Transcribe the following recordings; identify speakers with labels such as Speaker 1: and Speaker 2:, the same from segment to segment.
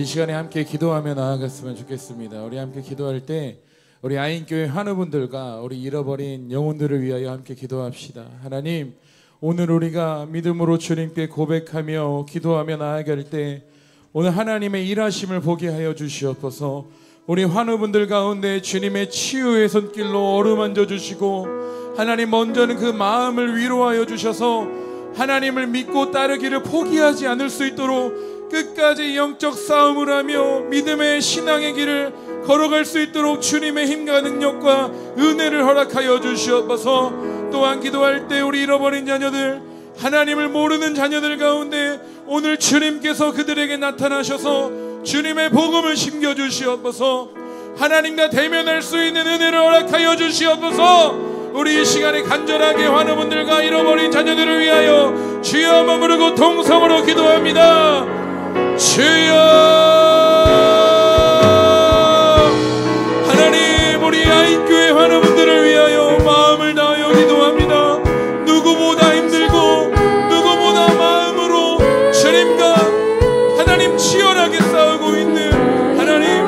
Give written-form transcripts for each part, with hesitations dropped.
Speaker 1: 우리 시간에 함께 기도하며 나아갔으면 좋겠습니다. 우리 함께 기도할 때 우리 아인교회 환우분들과 우리 잃어버린 영혼들을 위하여 함께 기도합시다. 하나님, 오늘 우리가 믿음으로 주님께 고백하며 기도하며 나아갈 때 오늘 하나님의 일하심을 보게 하여 주시옵소서. 우리 환우분들 가운데 주님의 치유의 손길로 어루만져 주시고, 하나님 먼저는 그 마음을 위로하여 주셔서 하나님을 믿고 따르기를 포기하지 않을 수 있도록 끝까지 영적 싸움을 하며 믿음의 신앙의 길을 걸어갈 수 있도록 주님의 힘과 능력과 은혜를 허락하여 주시옵소서. 또한 기도할 때 우리 잃어버린 자녀들, 하나님을 모르는 자녀들 가운데 오늘 주님께서 그들에게 나타나셔서 주님의 복음을 심겨주시옵소서. 하나님과 대면할 수 있는 은혜를 허락하여 주시옵소서. 우리 이 시간에 간절하게 환우분들과 잃어버린 자녀들을 위하여 주여 한번 부르고 통성으로 기도합니다. 주여, 하나님, 우리 아인교회 환우분들을 위하여 마음을 다하여 기도합니다. 누구보다 힘들고 누구보다 마음으로 주님과 하나님 치열하게 싸우고 있는 하나님,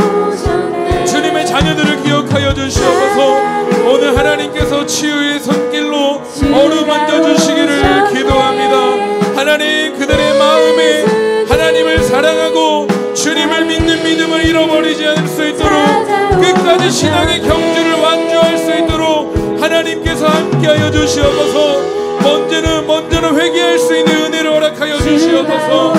Speaker 1: 주님의 자녀들을 기억하여 주시옵소서. 오늘 하나님께서 치유의 손길로 어루만져 주시기를 기도합니다. 하나님, 그들의 마음에 하나님을 사랑하고 주님을 믿는 믿음을 잃어버리지 않을 수 있도록 끝까지 신앙의 경주를 완주할 수 있도록 하나님께서 함께하여 주시옵소서. 먼저는 회개할 수 있는 은혜를 허락하여 주시옵소서.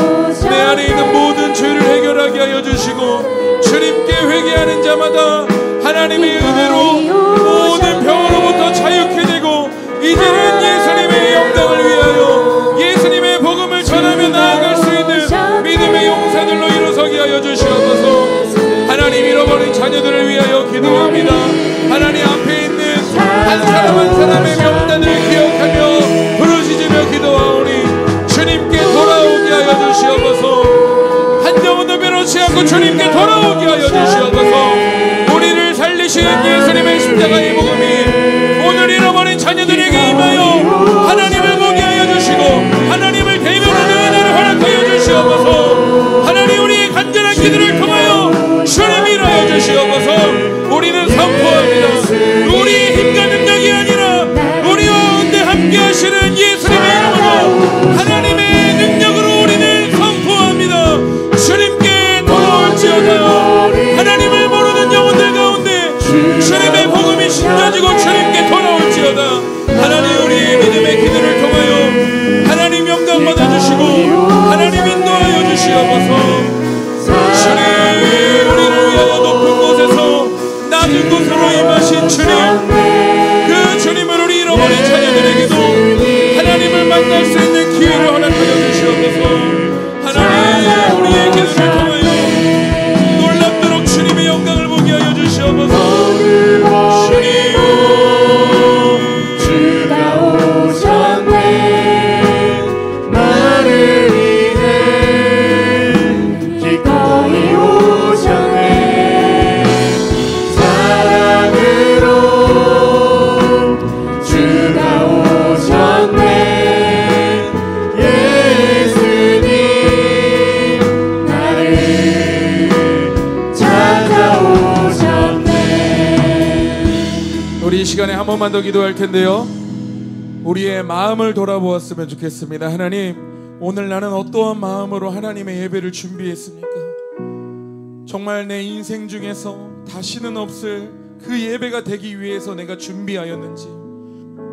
Speaker 1: 내 안에 있는 모든 죄를 해결하게 하여 주시고, 주님께 회개하는 자마다 하나님의 은혜로 모든 병으로부터 자유케 되고, 이제는 예수님의 영광을 위하여 예수님의 복음을 전하며 나아갈 수 있는 믿음의 용사들로 일어서게 하여 주시옵소서. 하나님, 잃어버린 자녀들을 위하여 기도합니다. 하나님, 앞에 있는 한 사람 한 사람의 명단을 기억하며 부르짖으며 기도하오니 주님께 돌아오게 하여 주시옵소서. 한 영혼도 변호치 않고 주님께 돌아오게 하여 주시옵소서. 우리를 살리신 예수님의 십자가의 복음이 오늘 잃어버린 자녀들에게 임하여 하나님을 보게 하여 주시고 하나님을 대면하는 은혜를 허락하여 주시옵소서. 하나님, 우리의 간절한 기도를 통하여 주님이 일하여 주시옵소서. 우리는 선포합니다. 우리의 힘과 능력이 아니라 우리와 언제 함께 하시는 예수님의 이름으로 하나님의 능력으로 우리는 선포합니다. 주님께 돌아올지어다. 하나님을 모르는 영혼들 가운데 주님의 복음이 심겨지고 주님께 돌아올지어다. 하나님, 우리의 믿음의 기도를 통하여 하나님 영광 받아주시고 하나님 인도하여 주시옵소서. 주님, 우리를 위하여 높은 곳에서 낮은 곳으로 임하신 주님, 그 주님을 우리 잃어버린 자녀들에게도 하나님을 만날 수 있는 기회를 허락하여 주시옵소서. 하나님, 우리의 기도를 통하여 놀랍도록 주님의 영광을 보게 하여 주시옵소서. 이 시간에 한 번만 더 기도할 텐데요, 우리의 마음을 돌아보았으면 좋겠습니다. 하나님, 오늘 나는 어떠한 마음으로 하나님의 예배를 준비했습니까? 정말 내 인생 중에서 다시는 없을 그 예배가 되기 위해서 내가 준비하였는지,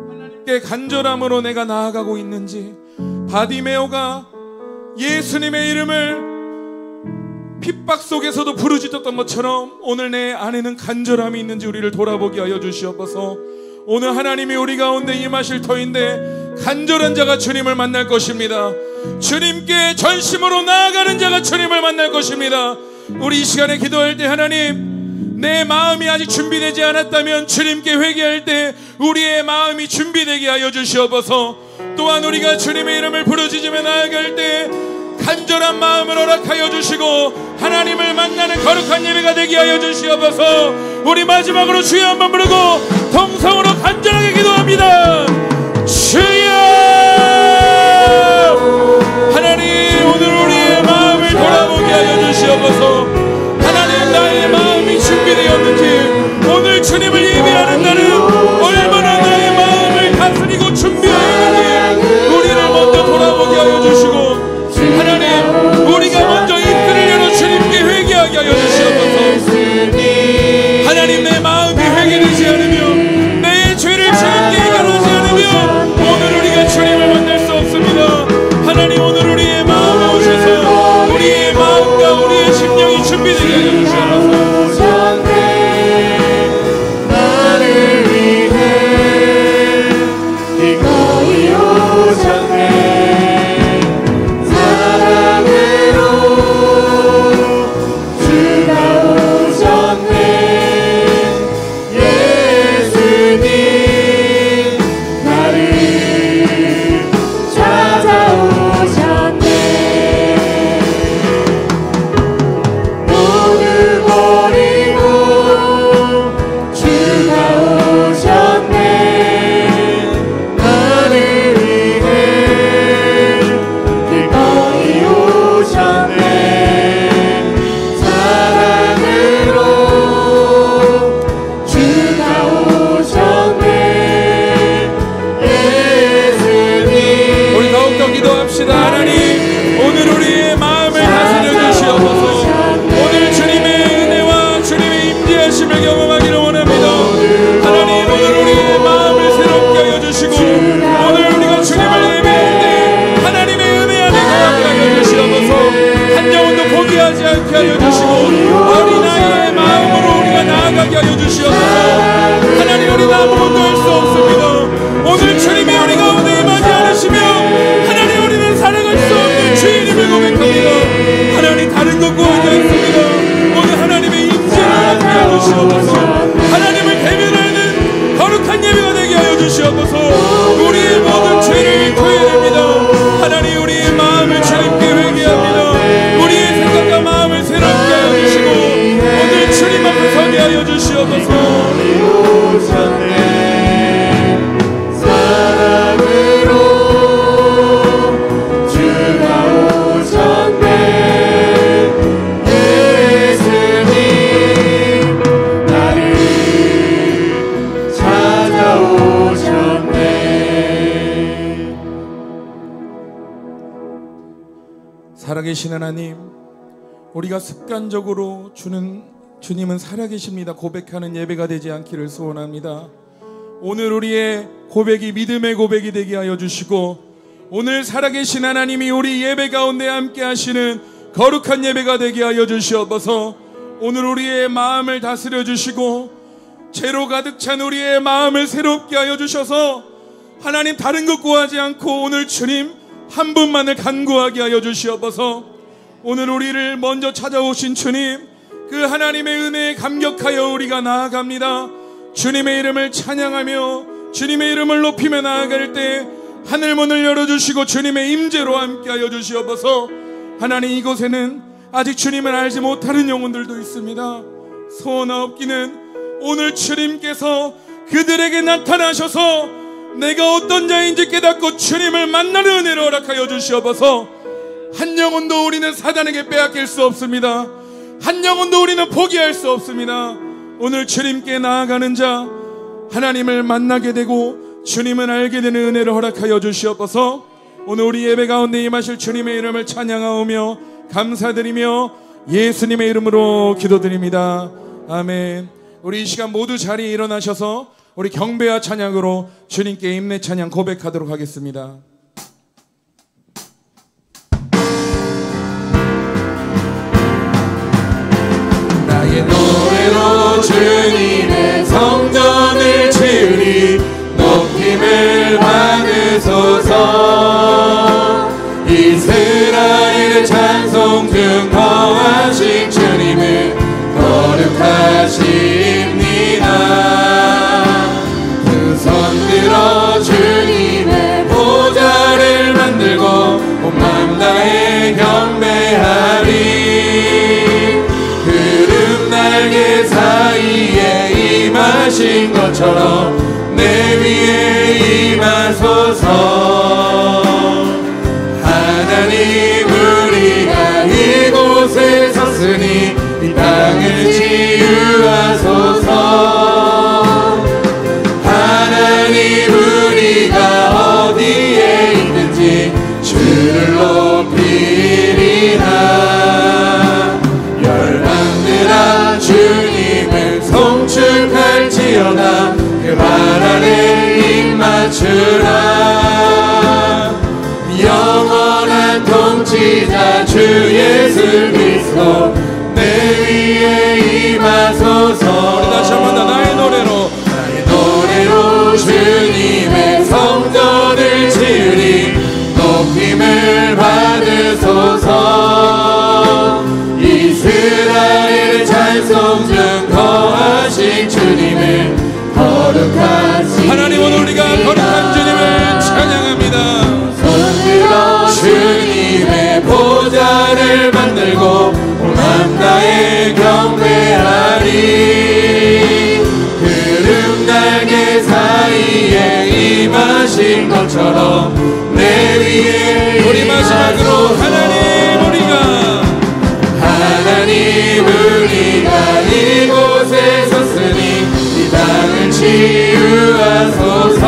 Speaker 1: 하나님께 간절함으로 내가 나아가고 있는지, 바디메오가 예수님의 이름을 핍박 속에서도 부르짖었던 것처럼 오늘 내 안에는 간절함이 있는지 우리를 돌아보게 하여 주시옵소서. 오늘 하나님이 우리 가운데 임하실 터인데 간절한 자가 주님을 만날 것입니다. 주님께 전심으로 나아가는 자가 주님을 만날 것입니다. 우리 이 시간에 기도할 때 하나님, 내 마음이 아직 준비되지 않았다면 주님께 회개할 때 우리의 마음이 준비되게 하여 주시옵소서. 또한 우리가 주님의 이름을 부르짖으며 나아갈 때 간절한 마음을 허락하여 주시고 하나님을 만나는 거룩한 예배가 되게 하여 주시옵소서. 우리 마지막으로 주여 한번 부르고 통성으로 간절하게 기도합니다. 주여, 하나님, 오늘 우리의 마음을 돌아보게 하여 주시옵소서. 주님을 예배하는 날은 얼마나 나의 마음을 다스리고 준비하여 있는지 우리를 먼저 돌아보게 하여 주시고, 하나님 우리가 먼저 입술을 열어 주님께 회개하게 하여 주시옵소서. 하나님 내 마음이 회개되지 않으면, 내 죄를 주님께 해결하지 않으면 오늘 우리가 주님을 만날 수 없습니다. 하나님 오늘 우리의 마음에 오셔서 우리의 마음과 우리의 심령이 준비되게 하여 주시옵소서. 살아계신 하나님, 우리가 습관적으로 주님은 살아계십니다 고백하는 예배가 되지 않기를 소원합니다. 오늘 우리의 고백이 믿음의 고백이 되게 하여 주시고, 오늘 살아계신 하나님이 우리 예배 가운데 함께 하시는 거룩한 예배가 되게 하여 주시옵소서. 오늘 우리의 마음을 다스려 주시고 죄로 가득 찬 우리의 마음을 새롭게 하여 주셔서 하나님 다른 것 구하지 않고 오늘 주님 한 분만을 간구하게 하여 주시옵소서. 오늘 우리를 먼저 찾아오신 주님, 그 하나님의 은혜에 감격하여 우리가 나아갑니다. 주님의 이름을 찬양하며 주님의 이름을 높이며 나아갈 때 하늘문을 열어주시고 주님의 임재로 함께하여 주시옵소서. 하나님, 이곳에는 아직 주님을 알지 못하는 영혼들도 있습니다. 소원하옵기는 오늘 주님께서 그들에게 나타나셔서 내가 어떤 자인지 깨닫고 주님을 만나는 은혜를 허락하여 주시옵소서. 한 영혼도 우리는 사단에게 빼앗길 수 없습니다. 한 영혼도 우리는 포기할 수 없습니다. 오늘 주님께 나아가는 자, 하나님을 만나게 되고 주님을 알게 되는 은혜를 허락하여 주시옵소서. 오늘 우리 예배 가운데 임하실 주님의 이름을 찬양하오며 감사드리며 예수님의 이름으로 기도드립니다. 아멘. 우리 이 시간 모두 자리에 일어나셔서 우리 경배와 찬양으로 주님께 임내 찬양 고백하도록 하겠습니다.
Speaker 2: 나의 노래로 주님의 성전을 치우리 높임을 받으소서. 이스라엘의 찬송 중 거하신 주님을 거룩하십니다. 손들어 주님의 보좌를 만들고 온 맘 다해 경배하리. 구름 날개 사이에 임하신 것처럼 내 위에 임하소서. 하나님, 우리가 이곳에 섰으니 이 땅을 치유하소서. 그리스도 내 위에 임하소서.
Speaker 1: 우리 다시 한번 나의 노래로
Speaker 2: 주님의 성전을 지으리 높임을 받으소서. 이스라엘의 찬송 중 거하신 주님을 거룩하신
Speaker 1: 하나님, 오늘 우리가 거룩한 주님을 찬양합니다.
Speaker 2: 손들어 주님의 보좌를 만들고 온 남다에 경배하리. 구름 날개 사이에 임하신 것처럼 내 위에
Speaker 1: 우리 마지막으로 하나님
Speaker 2: 우리가 이곳에 섰으니 이 땅을 치유하소서.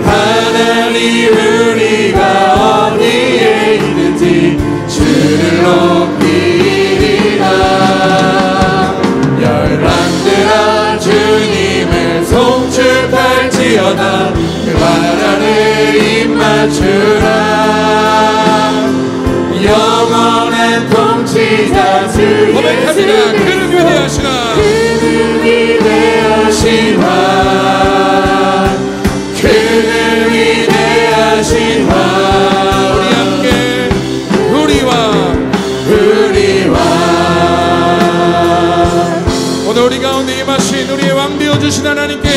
Speaker 2: 하나님 우리가 어디에 있는지 주를 높이리라. 열방들아 주님을 송축할지어다. 그 발 아래 입맞추라. 영원한 통치자 주
Speaker 1: 고백합니다. 그를 위대하시나
Speaker 2: 그를 위대하신 왕 그를 위대하신 왕
Speaker 1: 우리 함께 우리와 오늘 우리 가운데 임하신 우리의 왕 되어주신 하나님께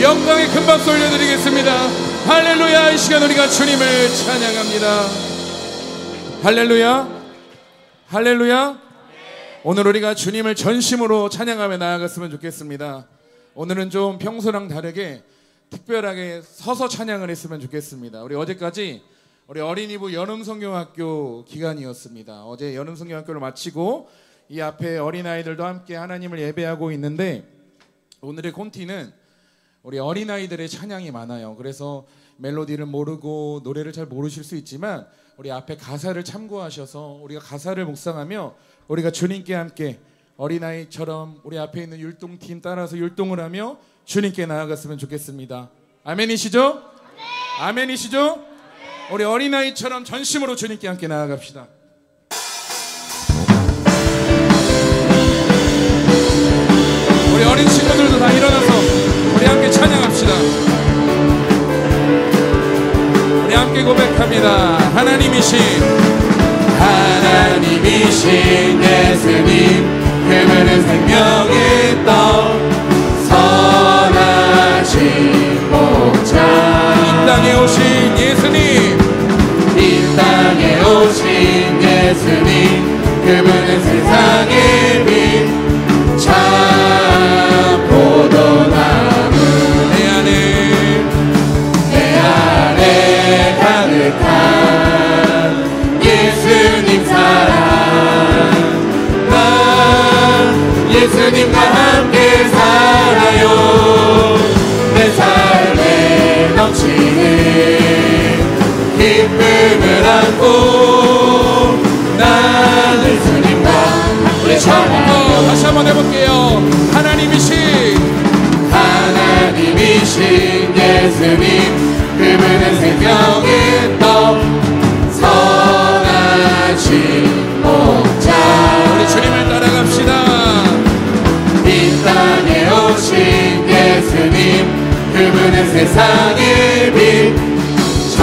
Speaker 1: 영광의 큰 박수 올려드리겠습니다. 할렐루야. 이 시간 우리가 주님을 찬양합니다. 할렐루야. 할렐루야. 오늘 우리가 주님을 전심으로 찬양하며 나아갔으면 좋겠습니다. 오늘은 좀 평소랑 다르게 특별하게 서서 찬양을 했으면 좋겠습니다. 우리 어제까지 우리 어린이부 연음성경학교 기간이었습니다. 어제 연음성경학교를 마치고 이 앞에 어린아이들도 함께 하나님을 예배하고 있는데, 오늘의 콘티는 우리 어린아이들의 찬양이 많아요. 그래서 멜로디를 모르고 노래를 잘 모르실 수 있지만 우리 앞에 가사를 참고하셔서 우리가 가사를 묵상하며 우리가 주님께 함께 어린아이처럼 우리 앞에 있는 율동팀 따라서 율동을 하며 주님께 나아갔으면 좋겠습니다. 아멘이시죠? 아멘이시죠? 우리 어린아이처럼 전심으로 주님께 함께 나아갑시다. 우리 어린 친구들도 다 일어나서 우리 함께 찬양합시다. 우리 함께 고백합니다. 하나님이신
Speaker 2: 예수님 그분은 생명의 떡 선하신 목자.
Speaker 1: 이 땅에 오신 예수님,
Speaker 2: 이 땅에 오신 예수님 그분은 세상의 빛 참 포도나무. 내 안에 가득한 예수님 사랑. 난 예수님과 함께 살아요. 내 삶에 넘치는 기쁨을 안고 난 예수님과 함께 살아요.
Speaker 1: 다시 한번 해볼게요. 하나님이신
Speaker 2: 예수님 그분은 생명의 떡 선하신 목자.
Speaker 1: 우리 주님을 따라갑시다.
Speaker 2: 이 땅에 오신 예수님 그분은 세상의 빛 참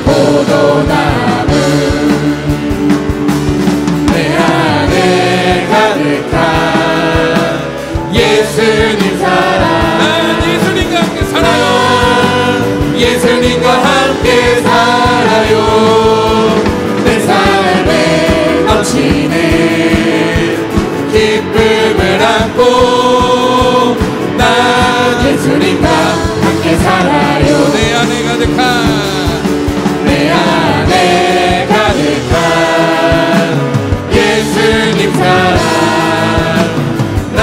Speaker 2: 포도나무. 내 안에 가득한 예수님 사랑.
Speaker 1: 난 예수님과 함께 살아요.
Speaker 2: 예수님과 함께 살아요. 내 삶에 넘치는 기쁨을 안고 난 예수님과 함께 살아요.
Speaker 1: 내 안에 가득한
Speaker 2: 예수님 사랑. 난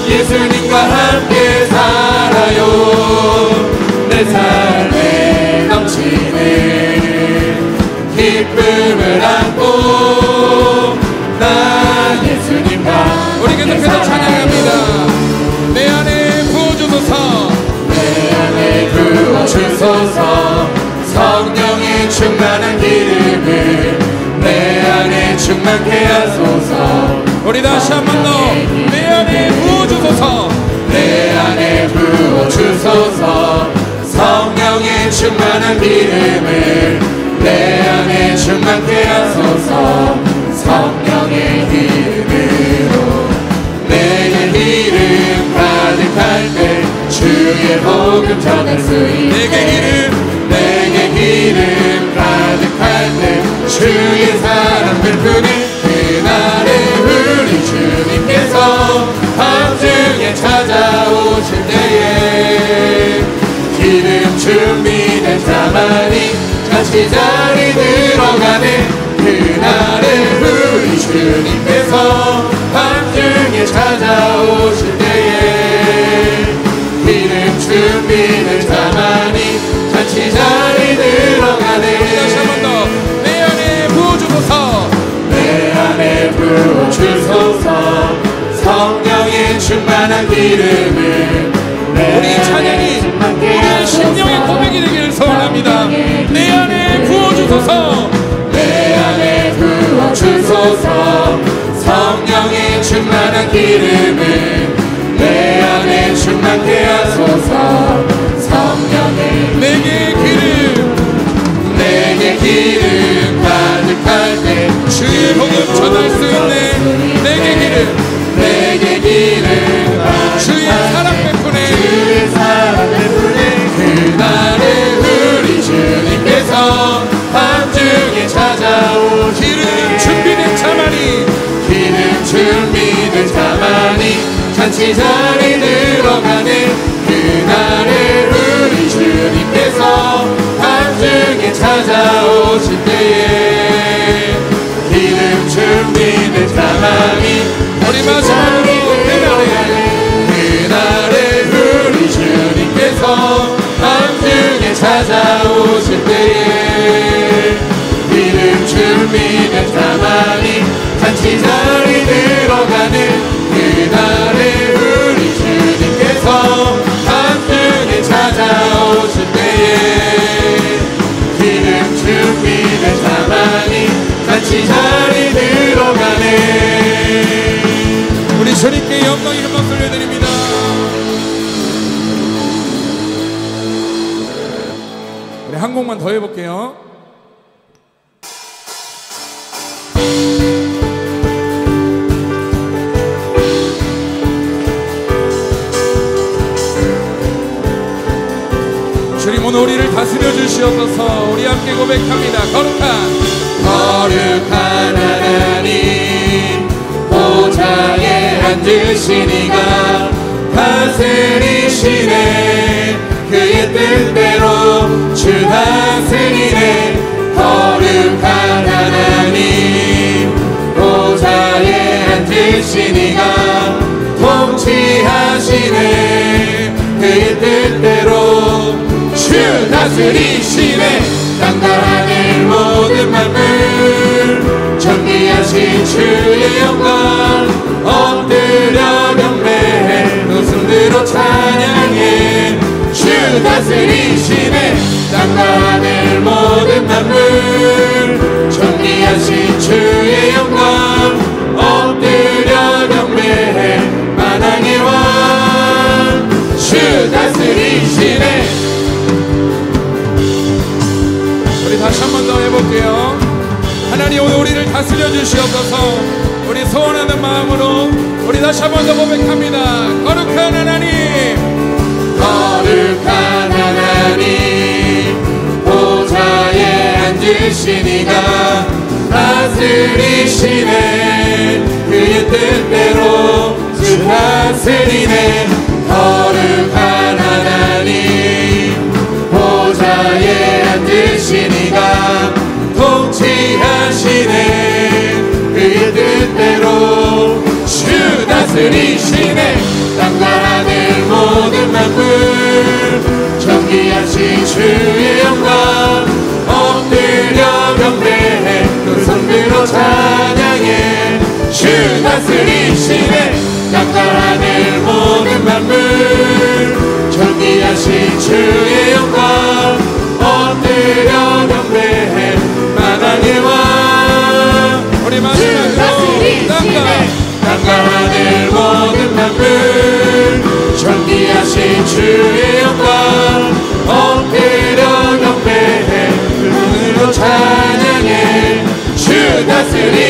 Speaker 2: 예수님과 함께 살아요. 내 삶에 넘치는 기쁨을 안고 난 예수님과
Speaker 1: 우리 계속해서 찬양합니다. 내 안에 부어주소서.
Speaker 2: 내 안에 부어주소서. 성령의 충만한 길을 충만케 하소서.
Speaker 1: 우리 다시 한 번 더 내 안에 부어주소서.
Speaker 2: 내 안에 부어주소서. 성령의 충만한 기름을 내 안에 충만케 하소서. 성령의 기름으로 내게 기름 가득할 때 주의 복음 전할 수 있게. 내게 기름 가득할 때 주의 사랑 베푸는 그날에 우리 주님께서 밤중에 찾아오실 때에 기름 준비된 자만이 같이 자리 들어가네. 그날에 우리 주님께서 밤중에 찾아오실 때에 기름 준비된 자만이 같이 자리 들어가네.
Speaker 1: 다시 한 번 더 내 안에 부어주소서.
Speaker 2: 내 안에 부어주소서. 성령의 충만한 기름을
Speaker 1: 우리 찬양이 우리의 심령의 고백이 되기를 소원합니다. 내 안에 부어주소서.
Speaker 2: 내 안에 부어주소서. 성령의 충만한 기름을 내 안에 충만케 하소서. 성령의 내게 기름 가득할 때
Speaker 1: 주의 복음 전할 수 있네. 내게 기름 주의 사랑 베푸네.
Speaker 2: 그날에 우리 주님께서 밤중에 찾아오실
Speaker 1: 기름 준비된 자만이
Speaker 2: 같이 자리 들어가네. 그날에 우리 주님께서 밤중에 찾아오실 때에 기름 준비된 자만이
Speaker 1: 우리 마지막으로
Speaker 2: 그날에 우리 주님께서 밤중에 찾아오실 때에 기름 준비된 자만이 같이 자리 들어가는 그날에 우리 주님께서 밤중에 찾아오실 때에 기름 준비된 자만이 같이 자리 들어가네.
Speaker 1: 우리 주님께 영광 이름 박수 올려드립니다. 우리 한 곡만 더 해볼게요. 주님 오늘 우리를 다스려 주시옵소서. 우리 함께 고백합니다.
Speaker 2: 거룩한 하나님 보좌에 앉으신 이가 다스리시네. 그의 뜻대로 주 다스리네. 거룩한 하나님 보좌에 앉으신 이가 통치하시네. 그의 뜻대로 주 다스리시네. 땅과 하늘 모든 만물 존귀하신 주의 영광 엎드려 경배해 웃음으로 찬양해. 주 다스리시네. 땅과 하늘 모든 만물 존귀하신 주의 영광 엎드려 경배해 만왕의 왕. 주 다스리시네.
Speaker 1: 우리 다시 한 번 더 해볼게요. 하나님 오늘 우리를 다스려 주시옵소서. 우리 소원하는 마음으로 우리 다시 한 번 더 고백합니다. 거룩한 하나님
Speaker 2: 거룩한 하나님 보좌에 앉으신 이가 다스리시네. 그의 뜻대로 주 다스리네. 거룩한 하나님 보좌에 앉으신 이가 통치하시네. 그의 뜻대로 주 다스리시네. 땅과 하늘 모든 만물 존귀하신 주의 영광 엎드려 경배해 그 손들어 찬양해. 주 다스리시네. 땅과 하늘 모든 만물 존귀하신 주의 영광 엎드려 경배해 만왕의 왕.
Speaker 1: 우리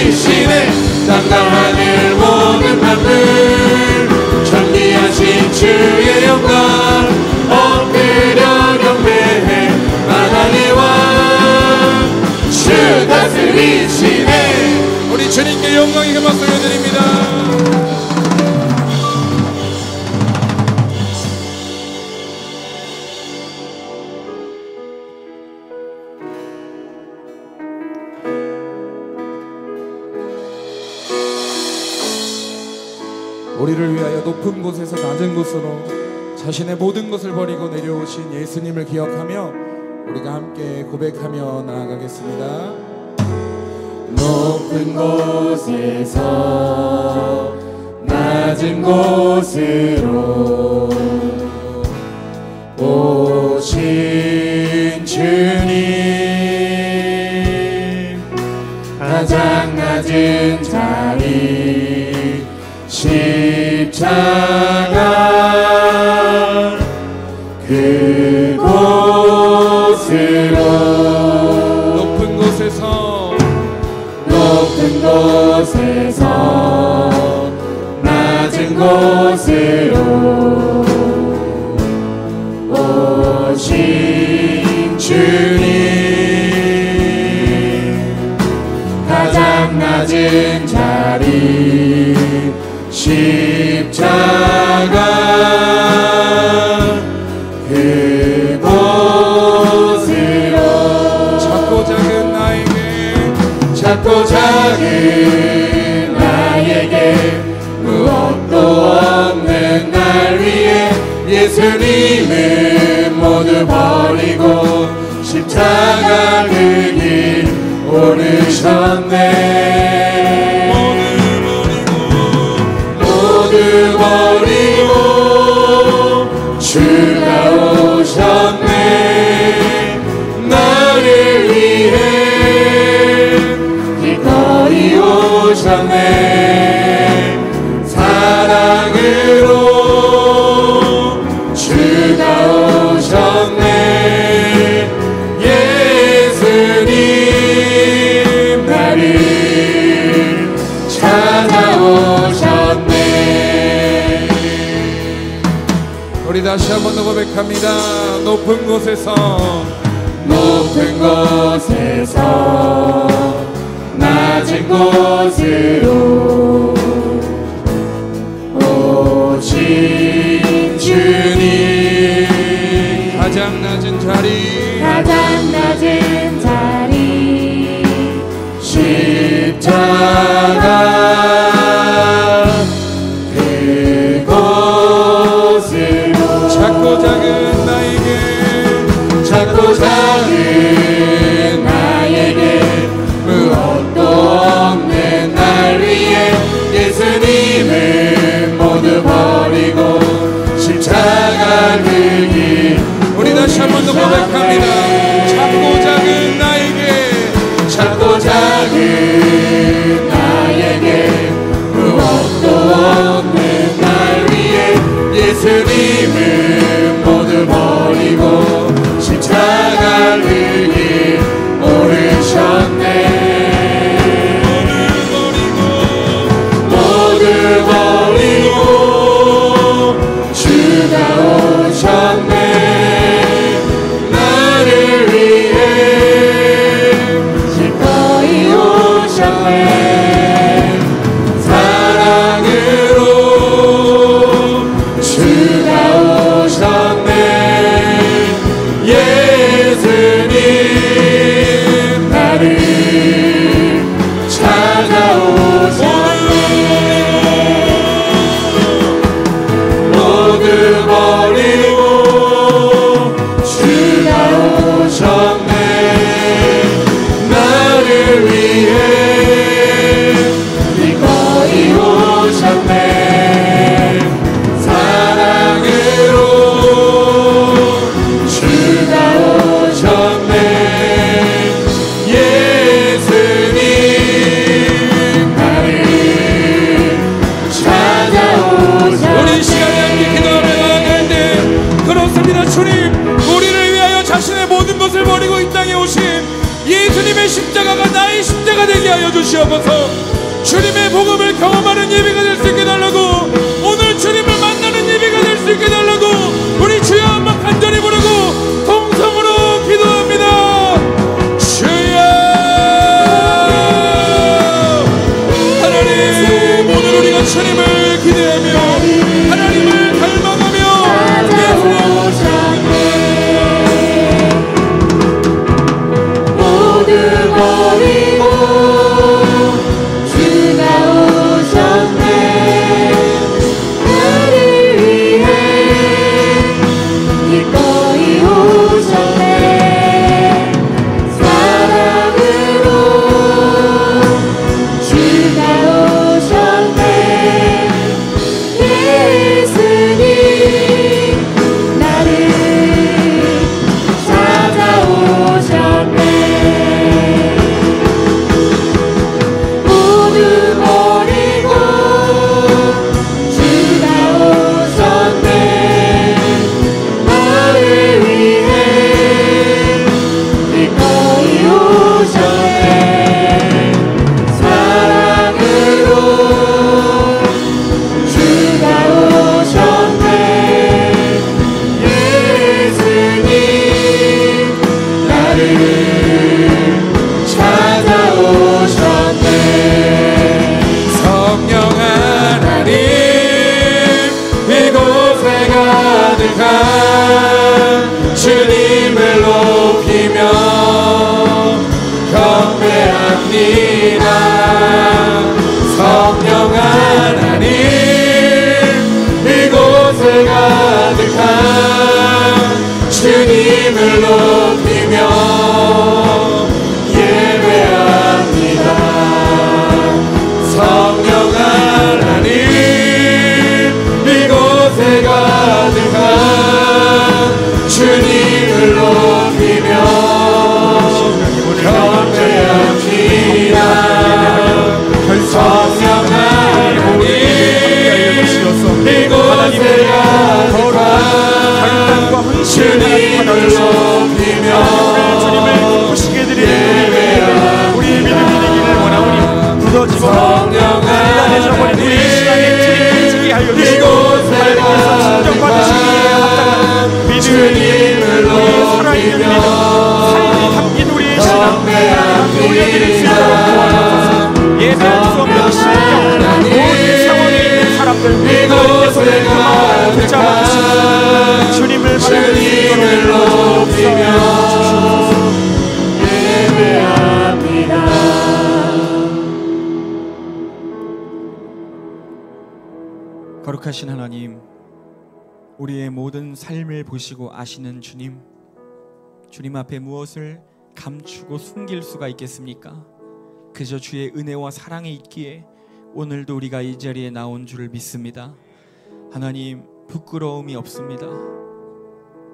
Speaker 2: 다스리시네 땅과 하늘 모든 만물 존귀하신 주의 영광 엎드려 경배해 만왕의 왕 주 다스리시네.
Speaker 1: 우리 주님께 영광의 그 박수 드립니다. 우리를 위하여 높은 곳에서 낮은 곳으로 자신의 모든 것을 버리고 내려오신 예수님을 기억하며 우리가 함께 고백하며 나아가겠습니다.
Speaker 2: 높은 곳에서 낮은 곳으로 오신 주님 가장 낮은 자리 십자가 그곳으로
Speaker 1: 높은 곳에서
Speaker 2: 낮은 곳으로 오신 주님 가장 낮은 자리 십자가 그곳으로
Speaker 1: 작고 작은
Speaker 2: 나에게 무엇도 없는 날 위해 예수님을 모두 버리고 십자가 그 길 오르셨네. 모두 버리고 주가 오셨네. 나를 위해 기꺼이 오셨네. 사랑으로 주가 오셨네. 예수님 나를 찾아오셨네.
Speaker 1: 우리 다시 한 번 더 고백합니다. 높은 곳에서
Speaker 2: 낮은 곳으로 오신 주님
Speaker 1: 가장 낮은 자리
Speaker 2: 십자가 그곳으로 작고 작은 나에게 무엇도 없는 날 위해 예수님을 모두 버리고 십자가 그 길
Speaker 1: 우리 다시 한 번 더 고백합니다. 주님의 복음을 경험하는 예배가 될 수 있게 달라고, 오늘 주님을 만나는 예배가 될 수 있게 달라고 우리 주여 한번 간절히 부르고 통성으로 기도합니다. 주여, 하나님, 오늘 우리가 주님을 기대하며 하나님을 닮아가며
Speaker 2: 모두 버리고 주가 오셨네. 나를 위해 기꺼이 오셨네. 사랑으로 주가 오셨네. 예수님 나를 찾아오셨네. 모두 버리고 주가 오셨네. 나를 위해 기꺼이 오셨네. 사랑으로 주가 오셨네. 예수님 나를 찾아오셨네.
Speaker 1: 성령 하나님,
Speaker 2: 이곳에 가득한 주님을 높이며 경배합니다. 성령 하나님, 이곳에 가득한 주님을 높이며 예배합니다. 성령 하나님, 이곳에 가득한 주님을 높이며 경배합니다. 성령 하나님, 이곳에 가득한 주님을 높이며 예배합니다.
Speaker 3: 우리의 믿음이 되기를 원하오니 굳어지고 단단해져버린 우리 신앙의 틀이 깨지게 하여 주시고 하나님께서 진정받으시기에 합당한 믿음의 우리의 살아있는 믿음, 삶이 담긴 우리의 신앙 하나님께 올려드릴 수 있도록 도와주옵소서. 예배할 수 없는 신경, 모든 상황에 있는 사람들 하나님께서 그 마음을 붙잡아 주시고 주님을 받을 수 있도록 도와주옵소서.
Speaker 2: 예배합니다.
Speaker 3: 거룩하신 하나님, 우리의 모든 삶을 보시고 아시는 주님, 주님 앞에 무엇을 감추고 숨길 수가 있겠습니까? 그저 주의 은혜와 사랑이 있기에 오늘도 우리가 이 자리에 나온 줄을 믿습니다. 하나님, 부끄러움이 없습니다.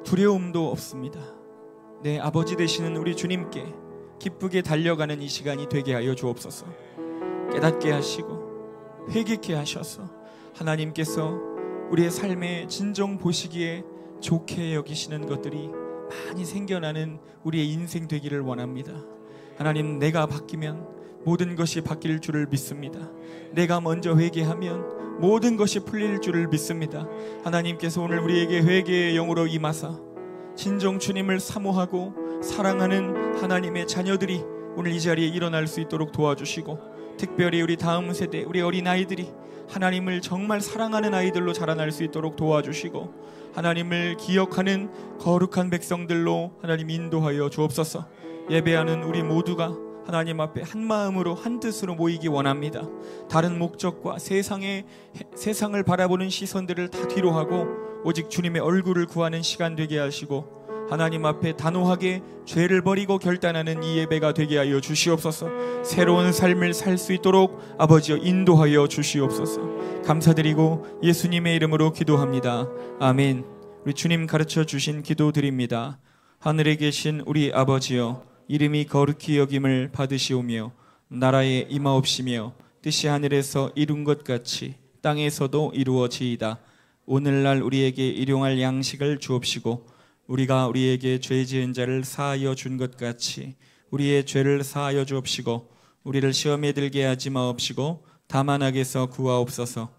Speaker 3: 두려움도 없습니다. 내 아버지 되시는 우리 주님께 기쁘게 달려가는 이 시간이 되게 하여 주옵소서. 깨닫게 하시고 회개케 하셔서 하나님께서 우리의 삶에 진정 보시기에 좋게 여기시는 것들이 많이 생겨나는 우리의 인생 되기를 원합니다. 하나님, 내가 바뀌면 모든 것이 바뀔 줄을 믿습니다. 내가 먼저 회개하면 모든 것이 풀릴 줄을 믿습니다. 하나님께서 오늘 우리에게 회개의 영으로 임하사 진정 주님을 사모하고 사랑하는 하나님의 자녀들이 오늘 이 자리에 일어날 수 있도록 도와주시고, 특별히 우리 다음 세대, 우리 어린아이들이 하나님을 정말 사랑하는 아이들로 자라날 수 있도록 도와주시고, 하나님을 기억하는 거룩한 백성들로 하나님 인도하여 주옵소서. 예배하는 우리 모두가 하나님 앞에 한 마음으로 한 뜻으로 모이기 원합니다. 다른 목적과 세상을 바라보는 시선들을 다 뒤로 하고 오직 주님의 얼굴을 구하는 시간 되게 하시고, 하나님 앞에 단호하게 죄를 버리고 결단하는 이 예배가 되게 하여 주시옵소서. 새로운 삶을 살 수 있도록 아버지여 인도하여 주시옵소서. 감사드리고 예수님의 이름으로 기도합니다. 아멘. 우리 주님 가르쳐 주신 기도 드립니다. 하늘에 계신 우리 아버지여, 이름이 거룩히 여김을 받으시오며 나라에 임하옵시며 뜻이 하늘에서 이룬 것 같이 땅에서도 이루어지이다. 오늘날 우리에게 일용할 양식을 주옵시고 우리가 우리에게 죄 지은 자를 사하여 준 것 같이 우리의 죄를 사하여 주옵시고 우리를 시험에 들게 하지 마옵시고 다만 악에서 구하옵소서.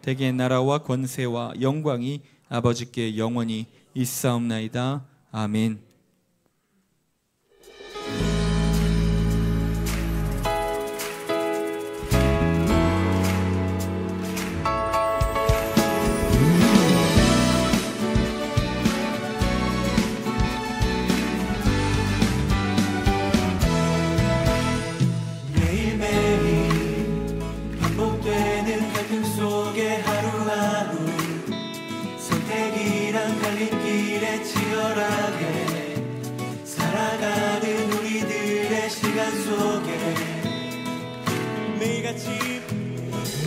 Speaker 3: 대개 나라와 권세와 영광이 아버지께 영원히 있사옵나이다. 아멘.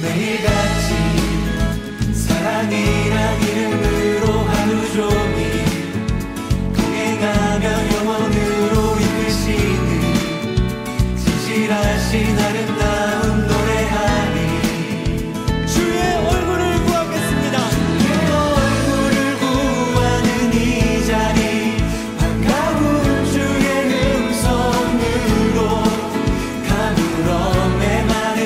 Speaker 4: 매일같이 사랑이란 이름으로 하루 종일 동행하며 영원으로 이끄시는 진실하신 아름다운 노래하니 주의 얼굴을 구하겠습니다. 주의 얼굴을 구하는 이 자리 반가운 주의 음성으로 가물어 메마른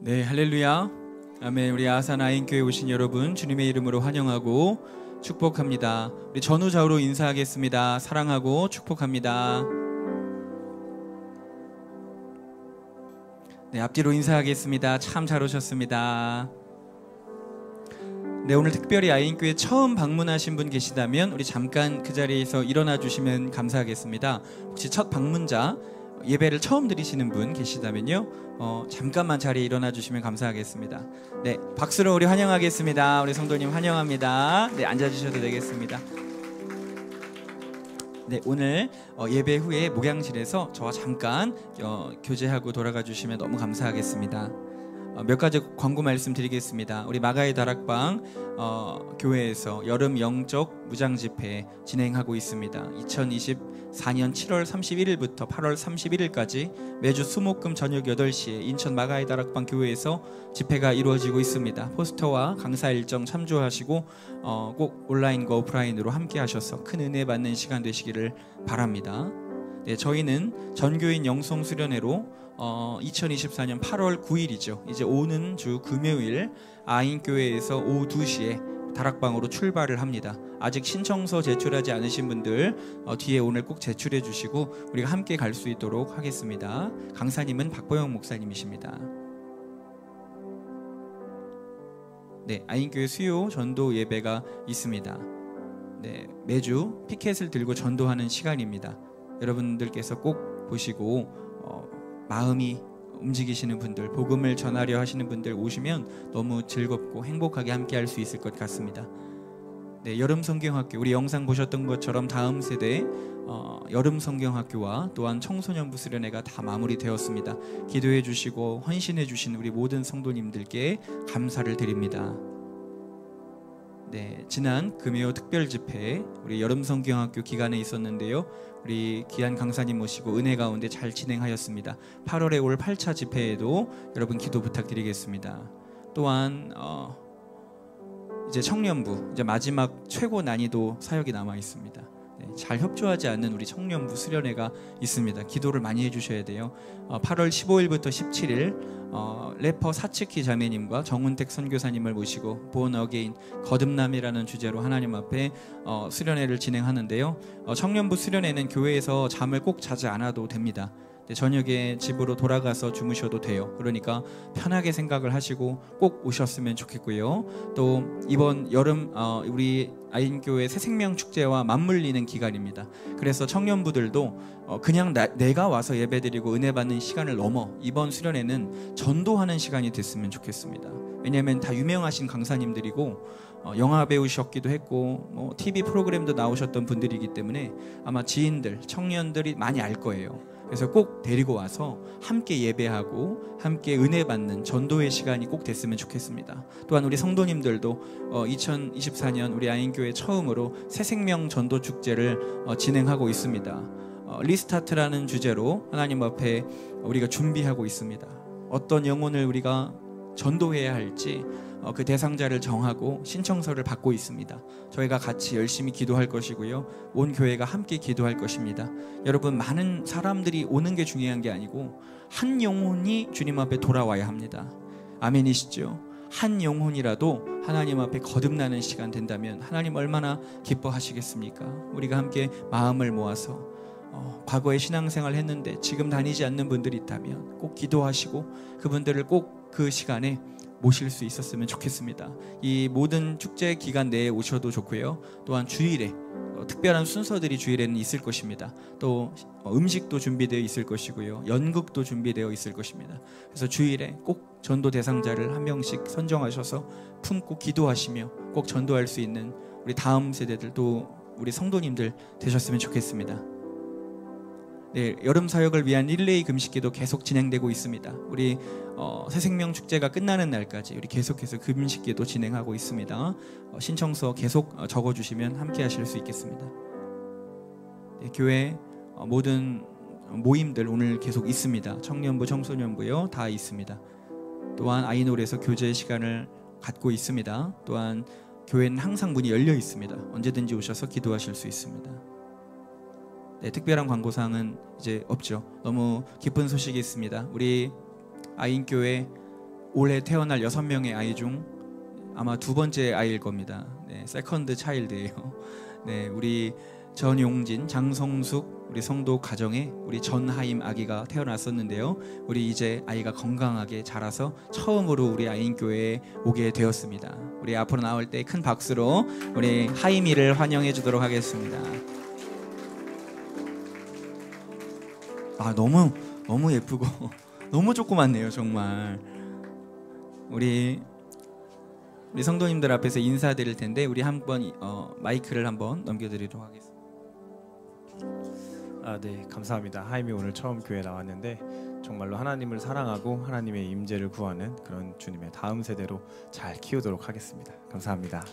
Speaker 3: 네, 할렐루야. 아멘. 우리 아산 아인교회 오신 여러분 주님의 이름으로 환영하고 축복합니다. 우리 전후 좌우로 인사하겠습니다. 사랑하고 축복합니다. 네, 앞뒤로 인사하겠습니다. 참 잘 오셨습니다. 네, 오늘 특별히 아인교회 처음 방문하신 분 계시다면 우리 잠깐 그 자리에서 일어나 주시면 감사하겠습니다. 혹시 첫 방문자 예배를 처음 드리시는 분 계시다면요, 잠깐만 자리에 일어나 주시면 감사하겠습니다. 네, 박수로 우리 환영하겠습니다. 우리 성도님 환영합니다. 네, 앉아 주셔도 되겠습니다. 네, 오늘 예배 후에 목양실에서 저와 잠깐 교제하고 돌아가 주시면 너무 감사하겠습니다. 몇 가지 광고 말씀드리겠습니다. 우리 마가의 다락방 교회에서 여름 영적 무장 집회 진행하고 있습니다. 2024년 7월 31일부터 8월 31일까지 매주 수목금 저녁 8시에 인천 마가의 다락방 교회에서 집회가 이루어지고 있습니다. 포스터와 강사 일정 참조하시고 꼭 온라인과 오프라인으로 함께 하셔서 큰 은혜 받는 시간 되시기를 바랍니다. 네, 저희는 전교인 영성 수련회로 2024년 8월 9일이죠. 이제 오는 주 금요일 아인교회에서 오후 2시에 다락방으로 출발을 합니다. 아직 신청서 제출하지 않으신 분들 뒤에 오늘 꼭 제출해 주시고 우리가 함께 갈 수 있도록 하겠습니다. 강사님은 박보영 목사님이십니다. 네, 아인교회 수요 전도 예배가 있습니다. 네, 매주 피켓을 들고 전도하는 시간입니다. 여러분들께서 꼭 보시고 마음이 움직이시는 분들, 복음을 전하려 하시는 분들 오시면 너무 즐겁고 행복하게 함께 할 수 있을 것 같습니다. 네, 여름 성경학교, 우리 영상 보셨던 것처럼 다음 세대 여름 성경학교와 또한 청소년부 수련회가 다 마무리되었습니다. 기도해 주시고 헌신해 주신 우리 모든 성도님들께 감사를 드립니다. 네, 지난 금요 특별 집회 우리 여름 성경학교 기간에 있었는데요. 우리 귀한 강사님 모시고 은혜 가운데 잘 진행하였습니다. 8월에 올 8차 집회에도 여러분 기도 부탁드리겠습니다. 또한 이제 청년부 이제 마지막 최고 난이도 사역이 남아 있습니다. 네, 잘 협조하지 않는 우리 청년부 수련회가 있습니다. 기도를 많이 해주셔야 돼요. 8월 15일부터 17일 래퍼 사츠키 자매님과 정운택 선교사님을 모시고 Born Again 거듭남이라는 주제로 하나님 앞에 수련회를 진행하는데요. 청년부 수련회는 교회에서 잠을 꼭 자지 않아도 됩니다. 저녁에 집으로 돌아가서 주무셔도 돼요. 그러니까 편하게 생각을 하시고 꼭 오셨으면 좋겠고요. 또 이번 여름 우리 아인교회 새생명 축제와 맞물리는 기간입니다. 그래서 청년부들도 그냥 내가 와서 예배드리고 은혜 받는 시간을 넘어 이번 수련회는 전도하는 시간이 됐으면 좋겠습니다. 왜냐하면 다 유명하신 강사님들이고 영화 배우셨기도 했고 TV 프로그램도 나오셨던 분들이기 때문에 아마 지인들, 청년들이 많이 알 거예요. 그래서 꼭 데리고 와서 함께 예배하고 함께 은혜 받는 전도의 시간이 꼭 됐으면 좋겠습니다. 또한 우리 성도님들도 2024년 우리 아인교회 처음으로 새생명 전도 축제를 진행하고 있습니다. 리스타트라는 주제로 하나님 앞에 우리가 준비하고 있습니다. 어떤 영혼을 우리가 전도해야 할지 그 대상자를 정하고 신청서를 받고 있습니다. 저희가 같이 열심히 기도할 것이고요. 온 교회가 함께 기도할 것입니다. 여러분, 많은 사람들이 오는 게 중요한 게 아니고 한 영혼이 주님 앞에 돌아와야 합니다. 아멘이시죠? 한 영혼이라도 하나님 앞에 거듭나는 시간 된다면 하나님 얼마나 기뻐하시겠습니까? 우리가 함께 마음을 모아서 과거에 신앙생활 했는데 지금 다니지 않는 분들이 있다면 꼭 기도하시고 그분들을 꼭 그 시간에 모실 수 있었으면 좋겠습니다. 이 모든 축제 기간 내에 오셔도 좋고요. 또한 주일에 특별한 순서들이 주일에는 있을 것입니다. 또 음식도 준비되어 있을 것이고요. 연극도 준비되어 있을 것입니다. 그래서 주일에 꼭 전도 대상자를 한 명씩 선정하셔서 품고 기도하시며 꼭 전도할 수 있는 우리 다음 세대들 또 우리 성도님들 되셨으면 좋겠습니다. 네, 여름 사역을 위한 릴레이 금식기도 계속 진행되고 있습니다. 우리 새생명 축제가 끝나는 날까지 우리 계속해서 금식기도 진행하고 있습니다. 신청서 계속 적어주시면 함께 하실 수 있겠습니다. 네, 교회 모든 모임들 오늘 계속 있습니다. 청년부, 청소년부요 다 있습니다. 또한 아이놀에서 교제 시간을 갖고 있습니다. 또한 교회는 항상 문이 열려 있습니다. 언제든지 오셔서 기도하실 수 있습니다. 네, 특별한 광고사항은 이제 없죠. 너무 기쁜 소식이 있습니다. 우리 아인교회 올해 태어날 6명의 아이 중 아마 두 번째 아이일 겁니다. 네, 세컨드 차일드예요. 네, 우리 전용진, 장성숙 우리 성도 가정에 우리 전하임 아기가 태어났었는데요. 우리 이제 아이가 건강하게 자라서 처음으로 우리 아인교회에 오게 되었습니다. 우리 앞으로 나올 때 큰 박수로 우리 하임이를 환영해 주도록 하겠습니다. 너무 예쁘고 너무 조그맣네요. 정말 우리 성도님들 앞에서 인사드릴 텐데 우리 한번 마이크를 한번 넘겨드리도록 하겠습니다.
Speaker 5: 네, 감사합니다. 하임이 오늘 처음 교회 나왔는데 정말로 하나님을 사랑하고 하나님의 임재를 구하는 그런 주님의 다음 세대로 잘 키우도록 하겠습니다. 감사합니다.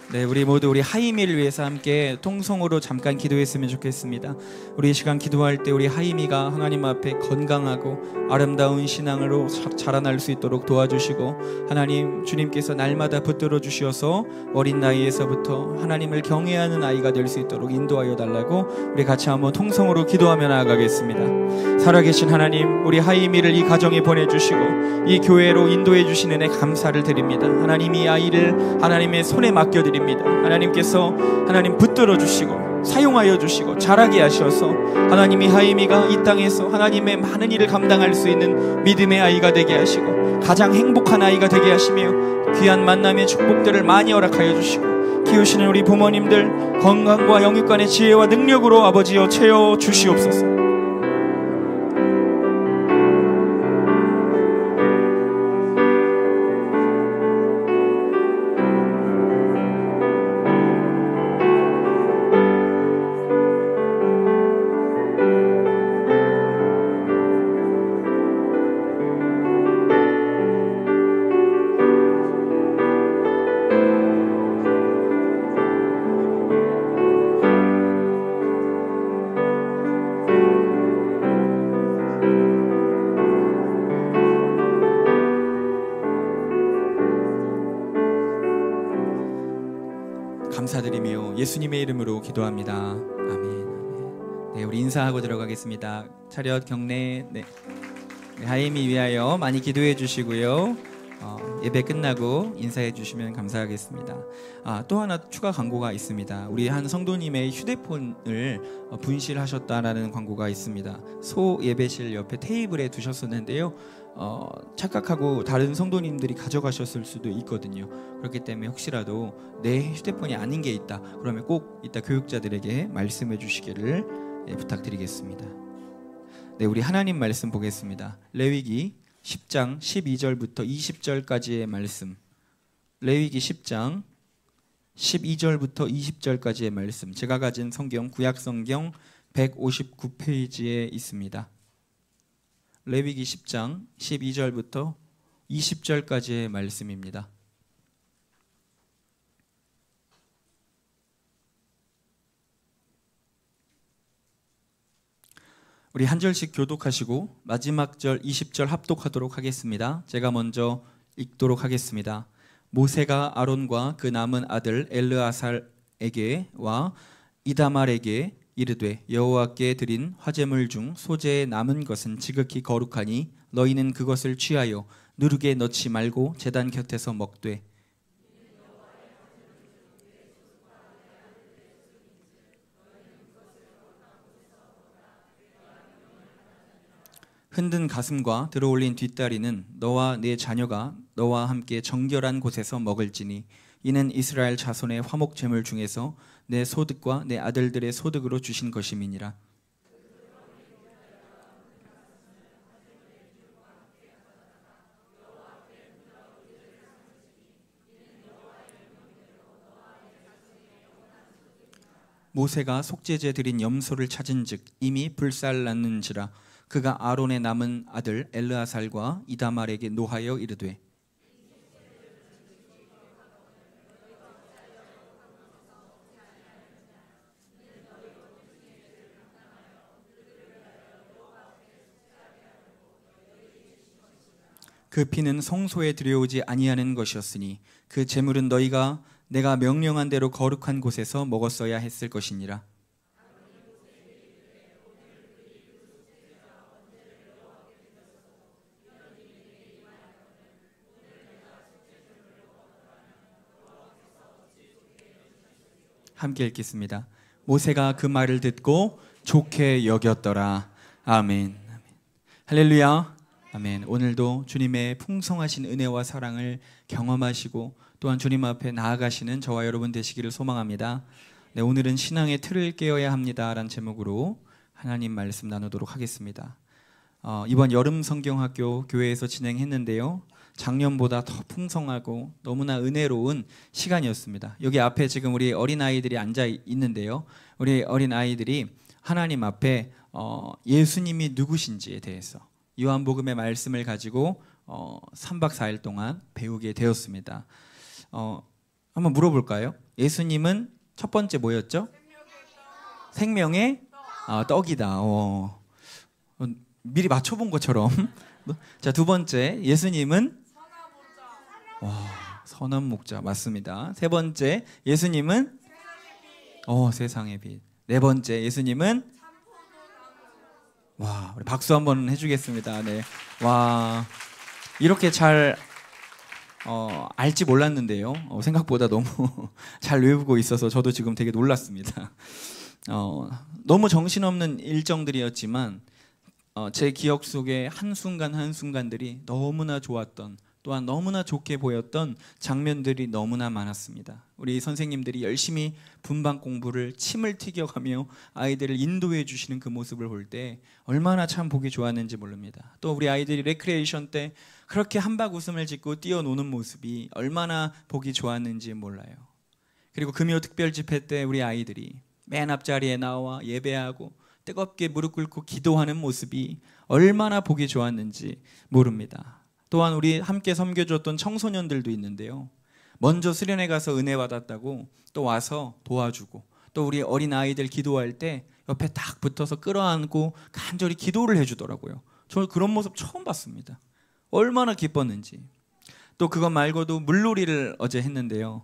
Speaker 3: 네, 우리 모두 우리 하이미를 위해서 함께 통성으로 잠깐 기도했으면 좋겠습니다. 우리 이 시간 기도할 때 우리 하이미가 하나님 앞에 건강하고 아름다운 신앙으로 자라날 수 있도록 도와주시고, 하나님 주님께서 날마다 붙들어 주셔서 어린 나이에서부터 하나님을 경외하는 아이가 될 수 있도록 인도하여 달라고 우리 같이 한번 통성으로 기도하며 나아가겠습니다. 살아계신 하나님, 우리 하이미를 이 가정에 보내주시고 이 교회로 인도해 주신 은혜 감사를 드립니다. 하나님, 이 아이를 하나님의 손에 맡겨드립니다. 하나님께서 하나님 붙들어 주시고 사용하여 주시고 자라게 하셔서 하나님이 하이미가 이 땅에서 하나님의 많은 일을 감당할 수 있는 믿음의 아이가 되게 하시고 가장 행복한 아이가 되게 하시며 귀한 만남의 축복들을 많이 허락하여 주시고 키우시는 우리 부모님들 건강과 영육간의 지혜와 능력으로 아버지여 채워 주시옵소서. 감사드리며 예수님의 이름으로 기도합니다. 아멘. 네, 우리 인사하고 들어가겠습니다. 차렷 경례. 네, 하이미 위하여 많이 기도해 주시고요. 예배 끝나고 인사해 주시면 감사하겠습니다. 또 하나 추가 광고가 있습니다. 우리 한 성도님의 휴대폰을 분실하셨다라는 광고가 있습니다. 소 예배실 옆에 테이블에 두셨었는데요. 착각하고 다른 성도님들이 가져가셨을 수도 있거든요. 그렇기 때문에 혹시라도 내 휴대폰이 아닌 게 있다 그러면 꼭 이따 교육자들에게 말씀해 주시기를 부탁드리겠습니다. 네, 우리 하나님 말씀 보겠습니다. 레위기 10장 12절부터 20절까지의 말씀. 레위기 10장 12절부터 20절까지의 말씀. 제가 가진 성경 구약 성경 159페이지에 있습니다. 레위기 10장 12절부터 20절까지의 말씀입니다. 우리 한 절씩 교독하시고 마지막 절 20절 합독하도록 하겠습니다. 제가 먼저 읽도록 하겠습니다. 모세가 아론과 그 남은 아들 엘르아살에게와 이다말에게 이르되 여호와께 드린 화제물 중 소재에 남은 것은 지극히 거룩하니 너희는 그것을 취하여 누룩에 넣지 말고 제단 곁에서 먹되 흔든 가슴과 들어올린 뒷다리는 너와 네 자녀가 너와 함께 정결한 곳에서 먹을지니 이는 이스라엘 자손의 화목 제물 중에서 내 소득과 내 아들들의 소득으로 주신 것임이니라. 모세가 속죄제 드린 염소를 찾은즉 이미 불살났는지라. 그가 아론의 남은 아들 엘르아살과 이다말에게 노하여 이르되 그 피는 성소에 들여오지 아니하는 것이었으니 그 제물은 너희가 내가 명령한 대로 거룩한 곳에서 먹었어야 했을 것이니라. 함께 읽겠습니다. 모세가 그 말을 듣고 좋게 여겼더라. 아멘. 할렐루야. 아멘. 오늘도 주님의 풍성하신 은혜와 사랑을 경험하시고 또한 주님 앞에 나아가시는 저와 여러분 되시기를 소망합니다. 네, 오늘은 신앙의 틀을 깨어야 합니다라는 제목으로 하나님 말씀 나누도록 하겠습니다. 이번 여름 성경학교 교회에서 진행했는데요. 작년보다 더 풍성하고 너무나 은혜로운 시간이었습니다. 여기 앞에 지금 우리 어린아이들이 앉아 있는데요. 우리 어린아이들이 하나님 앞에 예수님이 누구신지에 대해서 요한복음의 말씀을 가지고 3박 4일 동안 배우게 되었습니다. 한번 물어볼까요? 예수님은 첫 번째 뭐였죠? 생명의 떡이다. 미리 맞춰본 것처럼. 자, 두 번째 예수님은 선한 목자 맞습니다. 세 번째 예수님은 세상의 빛. 네 번째 예수님은 우리 박수 한번 해주겠습니다. 네, 이렇게 잘 알지 몰랐는데요. 생각보다 너무 잘 외우고 있어서 저도 지금 되게 놀랐습니다. 너무 정신없는 일정들이었지만 제 기억 속에 한순간 한순간들이 너무나 좋았던, 또한 너무나 좋게 보였던 장면들이 너무나 많았습니다. 우리 선생님들이 열심히 분반 공부를 침을 튀겨가며 아이들을 인도해 주시는 그 모습을 볼 때 얼마나 참 보기 좋았는지 모릅니다. 또 우리 아이들이 레크레이션 때 그렇게 한박 웃음을 짓고 뛰어노는 모습이 얼마나 보기 좋았는지 몰라요. 그리고 금요 특별 집회 때 우리 아이들이 맨 앞자리에 나와 예배하고 뜨겁게 무릎 꿇고 기도하는 모습이 얼마나 보기 좋았는지 모릅니다. 또한 우리 함께 섬겨줬던 청소년들도 있는데요. 먼저 수련회 가서 은혜 받았다고 또 와서 도와주고, 또 우리 어린 아이들 기도할 때 옆에 딱 붙어서 끌어안고 간절히 기도를 해주더라고요. 저 그런 모습 처음 봤습니다. 얼마나 기뻤는지. 또 그것 말고도 물놀이를 어제 했는데요.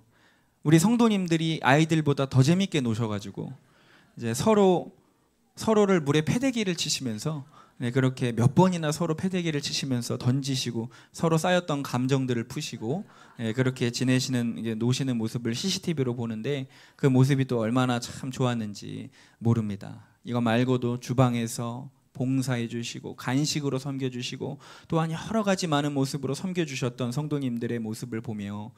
Speaker 3: 우리 성도님들이 아이들보다 더 재밌게 노셔가지고 이제 서로를 물에 패대기를 치시면서 그렇게 몇 번이나 서로 패대기를 치시면서 던지시고 서로 쌓였던 감정들을 푸시고 그렇게 지내시는, 노시는 모습을 CCTV로 보는데 그 모습이 또 얼마나 참 좋았는지 모릅니다. 이거 말고도 주방에서 봉사해 주시고 간식으로 섬겨주시고 또한 여러 가지 많은 모습으로 섬겨주셨던 성도님들의 모습을 보며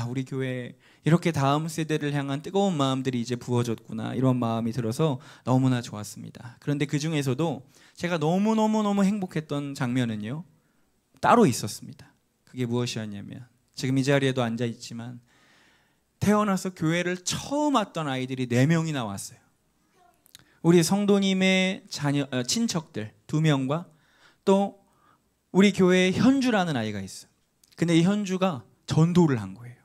Speaker 3: 우리 교회 이렇게 다음 세대를 향한 뜨거운 마음들이 이제 부어졌구나, 이런 마음이 들어서 너무나 좋았습니다. 그런데 그 중에서도 제가 너무너무 행복했던 장면은요, 따로 있었습니다. 그게 무엇이었냐면, 지금 이 자리에도 앉아있지만 태어나서 교회를 처음 왔던 아이들이 4명이나 왔어요. 우리 성도님의 친척들 2명과 또 우리 교회에 현주라는 아이가 있어요. 근데 이 현주가 전도를 한 거예요.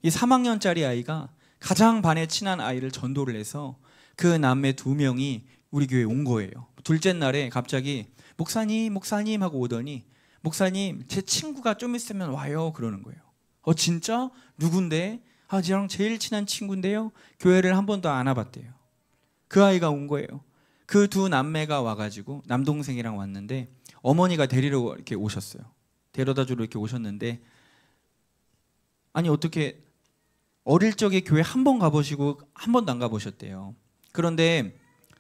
Speaker 3: 이 3학년짜리 아이가 가장 반에 친한 아이를 전도를 해서 그 남매 2명이 우리 교회에 온 거예요. 둘째 날에 갑자기 목사님 하고 오더니, 목사님 제 친구가 좀 있으면 와요 그러는 거예요. 진짜? 누군데? 저랑 제일 친한 친구인데요. 교회를 한 번도 안 와봤대요. 그 아이가 온 거예요. 그 2 남매가 와가지고 남동생이랑 왔는데 어머니가 데리러 이렇게 오셨어요. 데려다 주러 이렇게 오셨는데, 아니 어떻게 어릴 적에 교회 한 번 가보시고 한 번도 안 가보셨대요. 그런데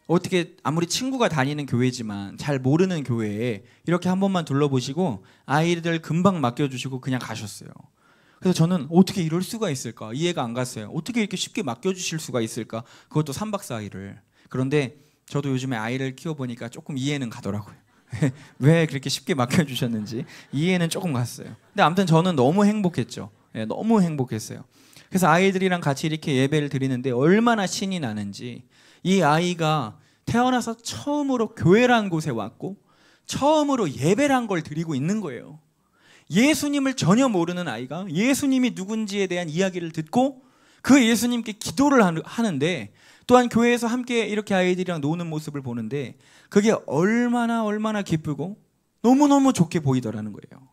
Speaker 3: 어떻게 아무리 친구가 다니는 교회지만 잘 모르는 교회에 이렇게 한 번만 둘러보시고 아이들 금방 맡겨주시고 그냥 가셨어요. 그래서 저는 어떻게 이럴 수가 있을까 이해가 안 갔어요. 어떻게 이렇게 쉽게 맡겨주실 수가 있을까, 그것도 3박 4일을. 그런데 저도 요즘에 아이를 키워보니까 조금 이해는 가더라고요. 왜 그렇게 쉽게 맡겨주셨는지 이해는 조금 갔어요. 근데 아무튼 저는 너무 행복했죠. 너무 행복했어요. 그래서 아이들이랑 같이 이렇게 예배를 드리는데 얼마나 신이 나는지, 이 아이가 태어나서 처음으로 교회라는 곳에 왔고 처음으로 예배란 걸 드리고 있는 거예요. 예수님을 전혀 모르는 아이가 예수님이 누군지에 대한 이야기를 듣고 그 예수님께 기도를 하는데, 또한 교회에서 함께 이렇게 아이들이랑 노는 모습을 보는데 그게 얼마나 기쁘고 너무너무 좋게 보이더라는 거예요.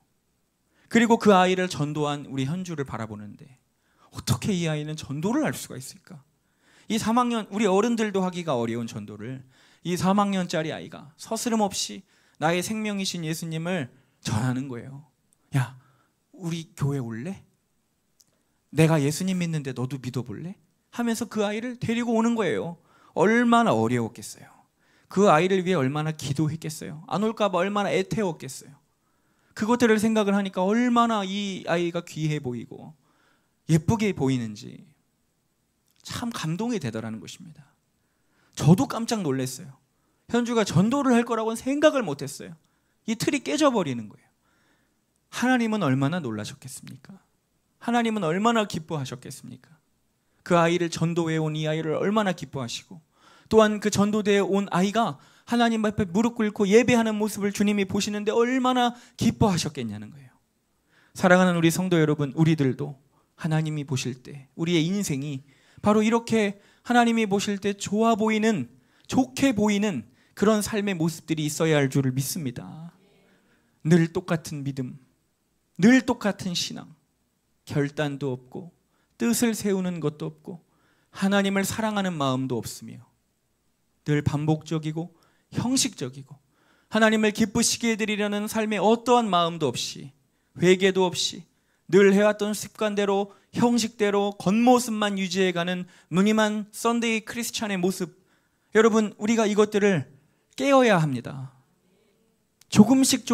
Speaker 3: 그리고 그 아이를 전도한 우리 현주를 바라보는데 어떻게 이 아이는 전도를 할 수가 있을까? 이 3학년, 우리 어른들도 하기가 어려운 전도를 이 3학년짜리 아이가 서스름 없이 나의 생명이신 예수님을 전하는 거예요. 야, 우리 교회 올래? 내가 예수님 믿는데 너도 믿어볼래? 하면서 그 아이를 데리고 오는 거예요. 얼마나 어려웠겠어요. 그 아이를 위해 얼마나 기도했겠어요. 안 올까 봐 얼마나 애태웠겠어요. 그것들을 생각을 하니까 얼마나 이 아이가 귀해 보이고 예쁘게 보이는지 참 감동이 되더라는 것입니다. 저도 깜짝 놀랐어요. 현주가 전도를 할 거라고는 생각을 못했어요. 이 틀이 깨져버리는 거예요. 하나님은 얼마나 놀라셨겠습니까? 하나님은 얼마나 기뻐하셨겠습니까? 그 아이를 전도해 온 이 아이를 얼마나 기뻐하시고, 또한 그 전도대에 온 아이가 하나님 앞에 무릎 꿇고 예배하는 모습을 주님이 보시는데 얼마나 기뻐하셨겠냐는 거예요. 사랑하는 우리 성도 여러분, 우리들도 하나님이 보실 때 우리의 인생이 바로 이렇게 하나님이 보실 때 좋아 보이는, 좋게 보이는 그런 삶의 모습들이 있어야 할 줄을 믿습니다. 늘 똑같은 믿음, 늘 똑같은 신앙, 결단도 없고 뜻을 세우는 것도 없고 하나님을 사랑하는 마음도 없으며 늘 반복적이고 형식적이고 하나님을 기쁘시게 해드리려는 삶의 어떠한 마음도 없이, 회개도 없이 늘 해왔던 습관대로 형식대로 겉모습만 유지해가는 무늬만 썬데이 크리스찬의 모습, 여러분 우리가 이것들을 깨어야 합니다. 조금씩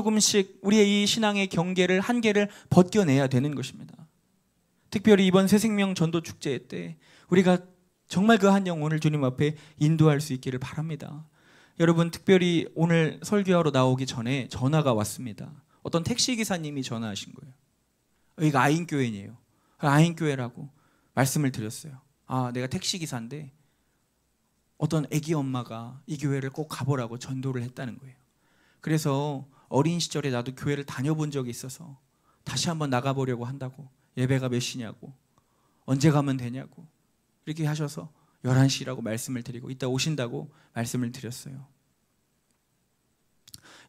Speaker 3: 우리의 이 신앙의 경계를, 한계를 벗겨내야 되는 것입니다. 특별히 이번 새생명 전도 축제 때 우리가 정말 그 한 영혼을 주님 앞에 인도할 수 있기를 바랍니다. 여러분, 특별히 오늘 설교하러 나오기 전에 전화가 왔습니다. 어떤 택시기사님이 전화하신 거예요. 여기가 아인교회예요. 아인교회라고 말씀을 드렸어요. 아, 내가 택시기사인데 어떤 아기 엄마가 이 교회를 꼭 가보라고 전도를 했다는 거예요. 그래서 어린 시절에 나도 교회를 다녀본 적이 있어서 다시 한번 나가보려고 한다고, 예배가 몇 시냐고, 언제 가면 되냐고 이렇게 하셔서 11시라고 말씀을 드리고 이따 오신다고 말씀을 드렸어요.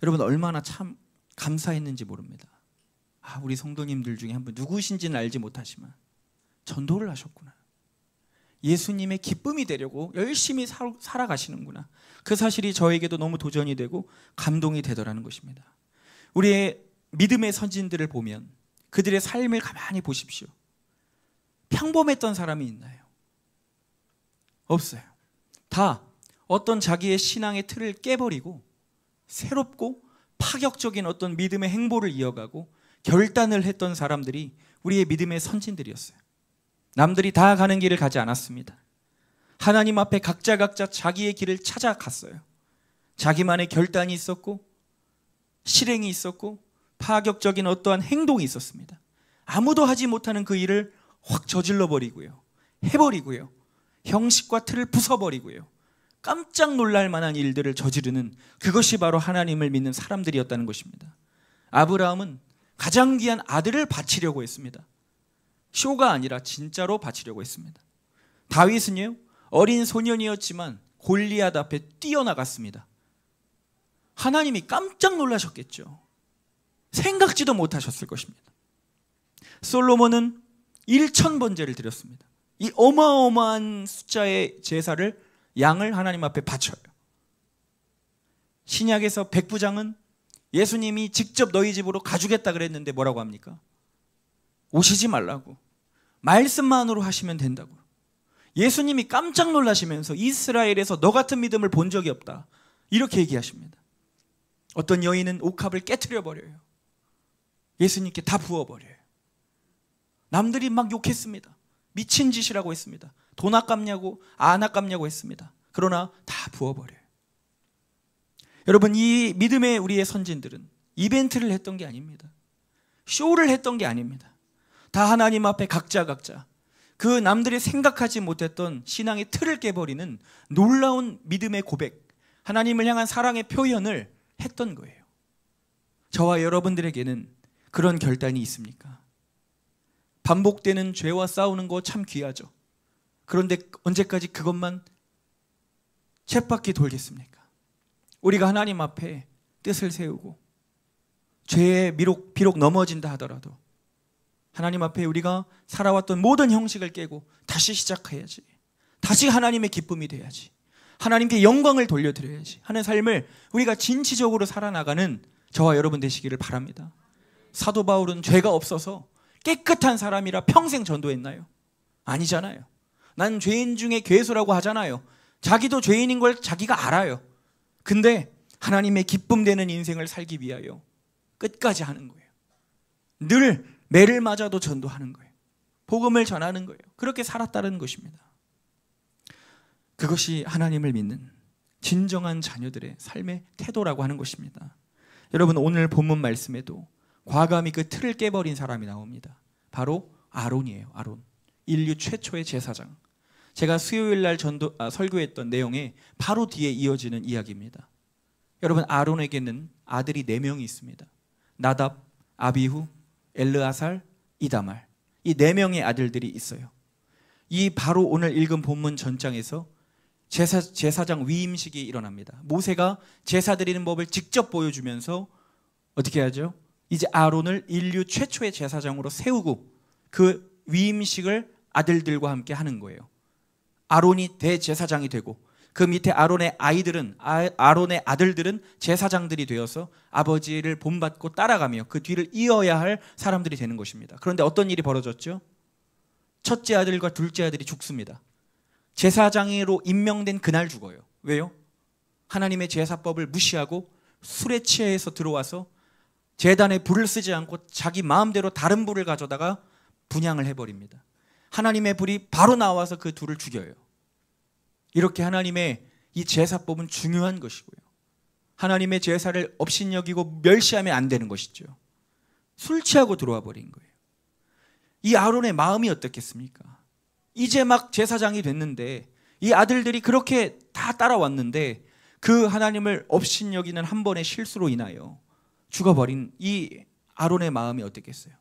Speaker 3: 여러분, 얼마나 참 감사했는지 모릅니다. 아, 우리 성도님들 중에 한 분, 누구신지는 알지 못하지만 전도를 하셨구나, 예수님의 기쁨이 되려고 열심히 살아가시는구나, 그 사실이 저에게도 너무 도전이 되고 감동이 되더라는 것입니다. 우리의 믿음의 선진들을 보면 그들의 삶을 가만히 보십시오. 평범했던 사람이 있나요? 없어요. 다 어떤 자기의 신앙의 틀을 깨버리고 새롭고 파격적인 어떤 믿음의 행보를 이어가고 결단을 했던 사람들이 우리의 믿음의 선진들이었어요. 남들이 다 가는 길을 가지 않았습니다. 하나님 앞에 각자 자기의 길을 찾아갔어요. 자기만의 결단이 있었고 실행이 있었고 파격적인 어떠한 행동이 있었습니다. 아무도 하지 못하는 그 일을 확 저질러버리고요, 해버리고요, 형식과 틀을 부숴버리고요, 깜짝 놀랄 만한 일들을 저지르는, 그것이 바로 하나님을 믿는 사람들이었다는 것입니다. 아브라함은 가장 귀한 아들을 바치려고 했습니다. 쇼가 아니라 진짜로 바치려고 했습니다. 다윗은요, 어린 소년이었지만 골리앗 앞에 뛰어나갔습니다. 하나님이 깜짝 놀라셨겠죠. 생각지도 못하셨을 것입니다. 솔로몬은 1000번제를 드렸습니다. 이 어마어마한 숫자의 제사를, 양을 하나님 앞에 바쳐요. 신약에서 백부장은 예수님이 직접 너희 집으로 가주겠다 그랬는데 뭐라고 합니까? 오시지 말라고, 말씀만으로 하시면 된다고. 예수님이 깜짝 놀라시면서 이스라엘에서 너 같은 믿음을 본 적이 없다 이렇게 얘기하십니다. 어떤 여인은 옥합을 깨트려 버려요. 예수님께 다 부어버려요. 남들이 막 욕했습니다. 미친 짓이라고 했습니다. 돈 아깝냐고, 안 아깝냐고 했습니다. 그러나 다 부어버려요. 여러분, 이 믿음의 우리의 선진들은 이벤트를 했던 게 아닙니다. 쇼를 했던 게 아닙니다. 다 하나님 앞에 각자 그 남들이 생각하지 못했던 신앙의 틀을 깨버리는 놀라운 믿음의 고백, 하나님을 향한 사랑의 표현을 했던 거예요. 저와 여러분들에게는 그런 결단이 있습니까? 반복되는 죄와 싸우는 거 참 귀하죠. 그런데 언제까지 그것만 쳇바퀴 돌겠습니까? 우리가 하나님 앞에 뜻을 세우고 죄에 비록 넘어진다 하더라도 하나님 앞에 우리가 살아왔던 모든 형식을 깨고 다시 시작해야지, 다시 하나님의 기쁨이 돼야지, 하나님께 영광을 돌려드려야지 하는 삶을 우리가 진취적으로 살아나가는 저와 여러분 되시기를 바랍니다. 사도 바울은 죄가 없어서 깨끗한 사람이라 평생 전도했나요? 아니잖아요. 난 죄인 중에 괴수라고 하잖아요. 자기도 죄인인 걸 자기가 알아요. 근데 하나님의 기쁨 되는 인생을 살기 위하여 끝까지 하는 거예요. 늘 매를 맞아도 전도하는 거예요. 복음을 전하는 거예요. 그렇게 살았다는 것입니다. 그것이 하나님을 믿는 진정한 자녀들의 삶의 태도라고 하는 것입니다. 여러분, 오늘 본문 말씀에도 과감히 그 틀을 깨버린 사람이 나옵니다. 바로 아론이에요. 아론, 인류 최초의 제사장. 제가 수요일 날 설교했던 내용에 바로 뒤에 이어지는 이야기입니다. 여러분, 아론에게는 아들이 4명이 있습니다. 나답, 아비후, 엘르아살, 이다말. 이 4명의 아들들이 있어요. 이 바로 오늘 읽은 본문 전장에서 제사장 위임식이 일어납니다. 모세가 제사 드리는 법을 직접 보여주면서 어떻게 하죠? 이제 아론을 인류 최초의 제사장으로 세우고 그 위임식을 아들들과 함께 하는 거예요. 아론이 대제사장이 되고 그 밑에 아론의 아들들은 제사장들이 되어서 아버지를 본받고 따라가며 그 뒤를 이어야 할 사람들이 되는 것입니다. 그런데 어떤 일이 벌어졌죠? 첫째 아들과 둘째 아들이 죽습니다. 제사장으로 임명된 그날 죽어요. 왜요? 하나님의 제사법을 무시하고 술에 취해서 들어와서 제단에 불을 쓰지 않고 자기 마음대로 다른 불을 가져다가 분향을 해버립니다. 하나님의 불이 바로 나와서 그 둘을 죽여요. 이렇게 하나님의 이 제사법은 중요한 것이고요. 하나님의 제사를 업신여기고 멸시하면 안 되는 것이죠. 술 취하고 들어와 버린 거예요. 이 아론의 마음이 어떻겠습니까? 이제 막 제사장이 됐는데 이 아들들이 그렇게 다 따라왔는데 그 하나님을 업신여기는 한 번의 실수로 인하여 죽어버린 이 아론의 마음이 어떻겠어요?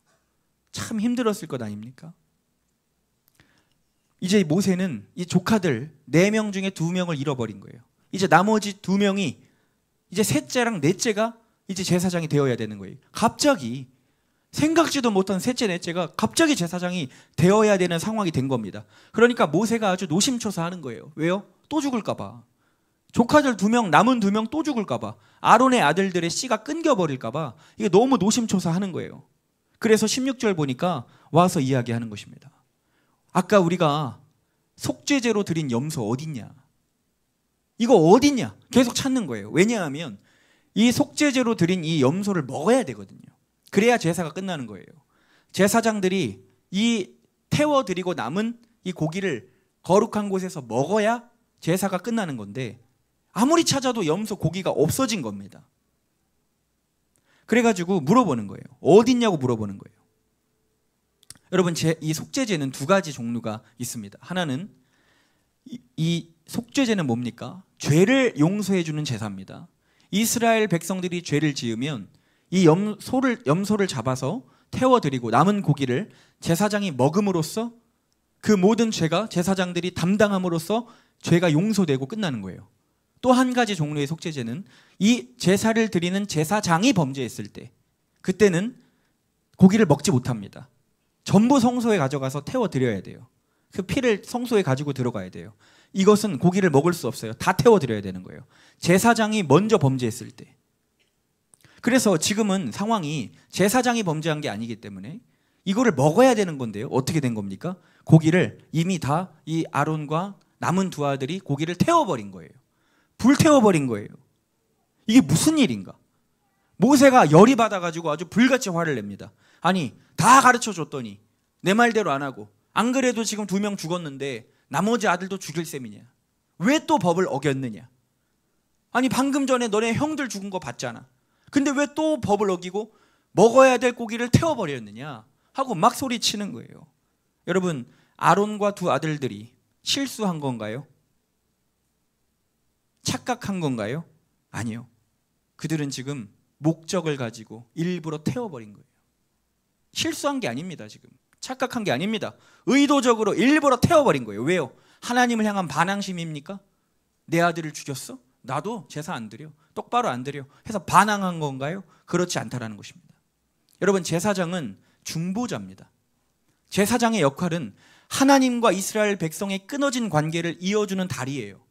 Speaker 3: 참 힘들었을 것 아닙니까? 이제 모세는 이 조카들 4명 중에 2명을 잃어버린 거예요. 이제 나머지 2명이 이제 셋째랑 넷째가 이제 제사장이 되어야 되는 거예요. 갑자기 생각지도 못한 셋째 넷째가 갑자기 제사장이 되어야 되는 상황이 된 겁니다. 그러니까 모세가 아주 노심초사하는 거예요. 왜요? 또 죽을까 봐. 조카들 2명, 남은 2명 또 죽을까 봐. 아론의 아들들의 씨가 끊겨버릴까 봐. 이게 너무 노심초사하는 거예요. 그래서 16절 보니까 와서 이야기하는 것입니다. 아까 우리가 속죄제로 드린 염소 어딨냐? 이거 어딨냐? 계속 찾는 거예요. 왜냐하면 이 속죄제로 드린 이 염소를 먹어야 되거든요. 그래야 제사가 끝나는 거예요. 제사장들이 이 태워드리고 남은 이 고기를 거룩한 곳에서 먹어야 제사가 끝나는 건데 아무리 찾아도 염소 고기가 없어진 겁니다. 그래가지고 물어보는 거예요. 어딨냐고 물어보는 거예요. 여러분, 이 속죄제는 2가지 종류가 있습니다. 하나는 이 속죄제는 뭡니까? 죄를 용서해 주는 제사입니다. 이스라엘 백성들이 죄를 지으면 이 염소를 잡아서 태워드리고 남은 고기를 제사장이 먹음으로써 그 모든 죄가 제사장들이 담당함으로써 죄가 용서되고 끝나는 거예요. 또 한 가지 종류의 속죄제는 이 제사를 드리는 제사장이 범죄했을 때 그때는 고기를 먹지 못합니다. 전부 성소에 가져가서 태워드려야 돼요. 그 피를 성소에 가지고 들어가야 돼요. 이것은 고기를 먹을 수 없어요. 다 태워드려야 되는 거예요. 제사장이 먼저 범죄했을 때. 그래서 지금은 상황이 제사장이 범죄한 게 아니기 때문에 이거를 먹어야 되는 건데요. 어떻게 된 겁니까? 고기를 이미 다 이 아론과 남은 2 아들이 고기를 태워버린 거예요. 불태워버린 거예요. 이게 무슨 일인가? 모세가 열이 받아가지고 아주 불같이 화를 냅니다. 아니, 다 가르쳐 줬더니 내 말대로 안 하고 안 그래도 지금 2명 죽었는데 나머지 아들도 죽일 셈이냐? 왜 또 법을 어겼느냐? 아니, 방금 전에 너네 형들 죽은 거 봤잖아. 근데 왜 또 법을 어기고 먹어야 될 고기를 태워버렸느냐? 하고 막 소리치는 거예요. 여러분, 아론과 2 아들들이 실수한 건가요? 착각한 건가요? 아니요. 그들은 지금 목적을 가지고 일부러 태워버린 거예요. 실수한 게 아닙니다. 지금 착각한 게 아닙니다. 의도적으로 일부러 태워버린 거예요. 왜요? 하나님을 향한 반항심입니까? 내 아들을 죽였어? 나도 제사 안 드려. 똑바로 안 드려. 해서 반항한 건가요? 그렇지 않다라는 것입니다. 여러분, 제사장은 중보자입니다. 제사장의 역할은 하나님과 이스라엘 백성의 끊어진 관계를 이어주는 다리예요.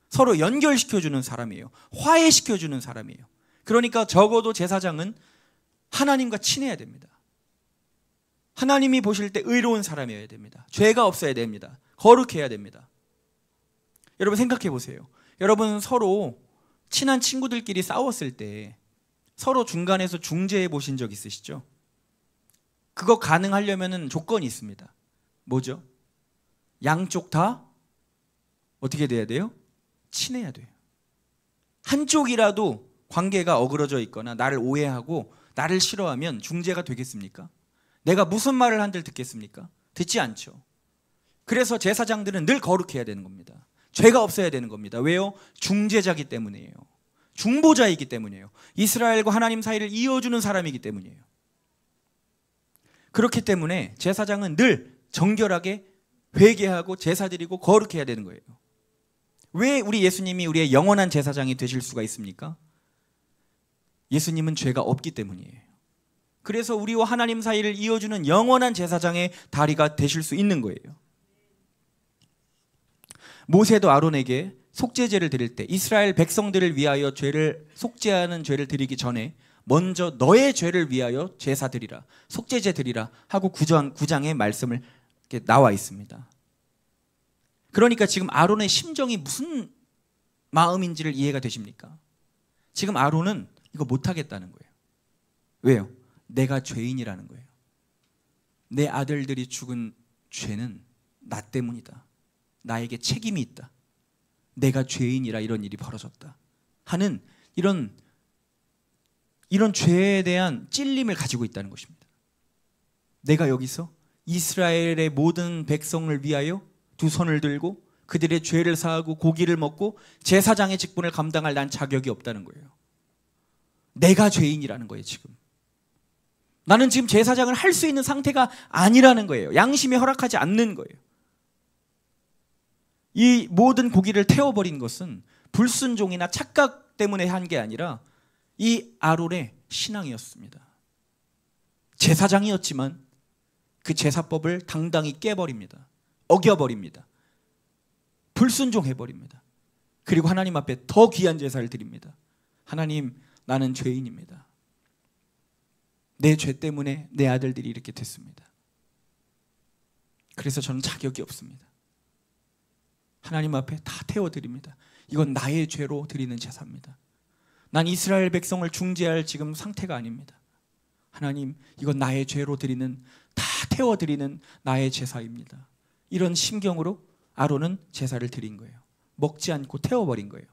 Speaker 3: 서로 연결시켜주는 사람이에요. 화해시켜주는 사람이에요. 그러니까 적어도 제사장은 하나님과 친해야 됩니다. 하나님이 보실 때 의로운 사람이어야 됩니다. 죄가 없어야 됩니다. 거룩해야 됩니다. 여러분, 생각해 보세요. 여러분, 서로 친한 친구들끼리 싸웠을 때 서로 중간에서 중재해 보신 적 있으시죠? 그거 가능하려면 조건이 있습니다. 뭐죠? 양쪽 다 어떻게 돼야 돼요? 친해야 돼요. 한쪽이라도 관계가 어그러져 있거나 나를 오해하고 나를 싫어하면 중재가 되겠습니까? 내가 무슨 말을 한들 듣겠습니까? 듣지 않죠. 그래서 제사장들은 늘 거룩해야 되는 겁니다. 죄가 없어야 되는 겁니다. 왜요? 중재자이기 때문이에요. 중보자이기 때문이에요. 이스라엘과 하나님 사이를 이어주는 사람이기 때문이에요. 그렇기 때문에 제사장은 늘 정결하게 회개하고 제사 드리고 거룩해야 되는 거예요. 왜 우리 예수님이 우리의 영원한 제사장이 되실 수가 있습니까? 예수님은 죄가 없기 때문이에요. 그래서 우리와 하나님 사이를 이어주는 영원한 제사장의 다리가 되실 수 있는 거예요. 모세도 아론에게 속죄제를 드릴 때 이스라엘 백성들을 위하여 죄를 속죄하는 죄를 드리기 전에 먼저 너의 죄를 위하여 제사 드리라, 속죄제 드리라 하고 9장의 말씀을 이렇게 나와 있습니다. 그러니까 지금 아론의 심정이 무슨 마음인지를 이해가 되십니까? 지금 아론은 이거 못하겠다는 거예요. 왜요? 내가 죄인이라는 거예요. 내 아들들이 죽은 죄는 나 때문이다. 나에게 책임이 있다. 내가 죄인이라 이런 일이 벌어졌다 하는 이런 죄에 대한 찔림을 가지고 있다는 것입니다. 내가 여기서 이스라엘의 모든 백성을 위하여 두 손을 들고 그들의 죄를 사하고 고기를 먹고 제사장의 직분을 감당할 난 자격이 없다는 거예요. 내가 죄인이라는 거예요. 지금 나는 지금 제사장을 할 수 있는 상태가 아니라는 거예요. 양심이 허락하지 않는 거예요. 이 모든 고기를 태워버린 것은 불순종이나 착각 때문에 한 게 아니라 이 아론의 신앙이었습니다. 제사장이었지만 그 제사법을 당당히 깨버립니다. 어겨버립니다. 불순종해버립니다. 그리고 하나님 앞에 더 귀한 제사를 드립니다. 하나님, 나는 죄인입니다. 내 죄 때문에 내 아들들이 이렇게 됐습니다. 그래서 저는 자격이 없습니다. 하나님 앞에 다 태워드립니다. 이건 나의 죄로 드리는 제사입니다. 난 이스라엘 백성을 중재할 지금 상태가 아닙니다. 하나님, 이건 나의 죄로 드리는, 다 태워드리는 나의 제사입니다. 이런 심경으로 아론은 제사를 드린 거예요. 먹지 않고 태워버린 거예요.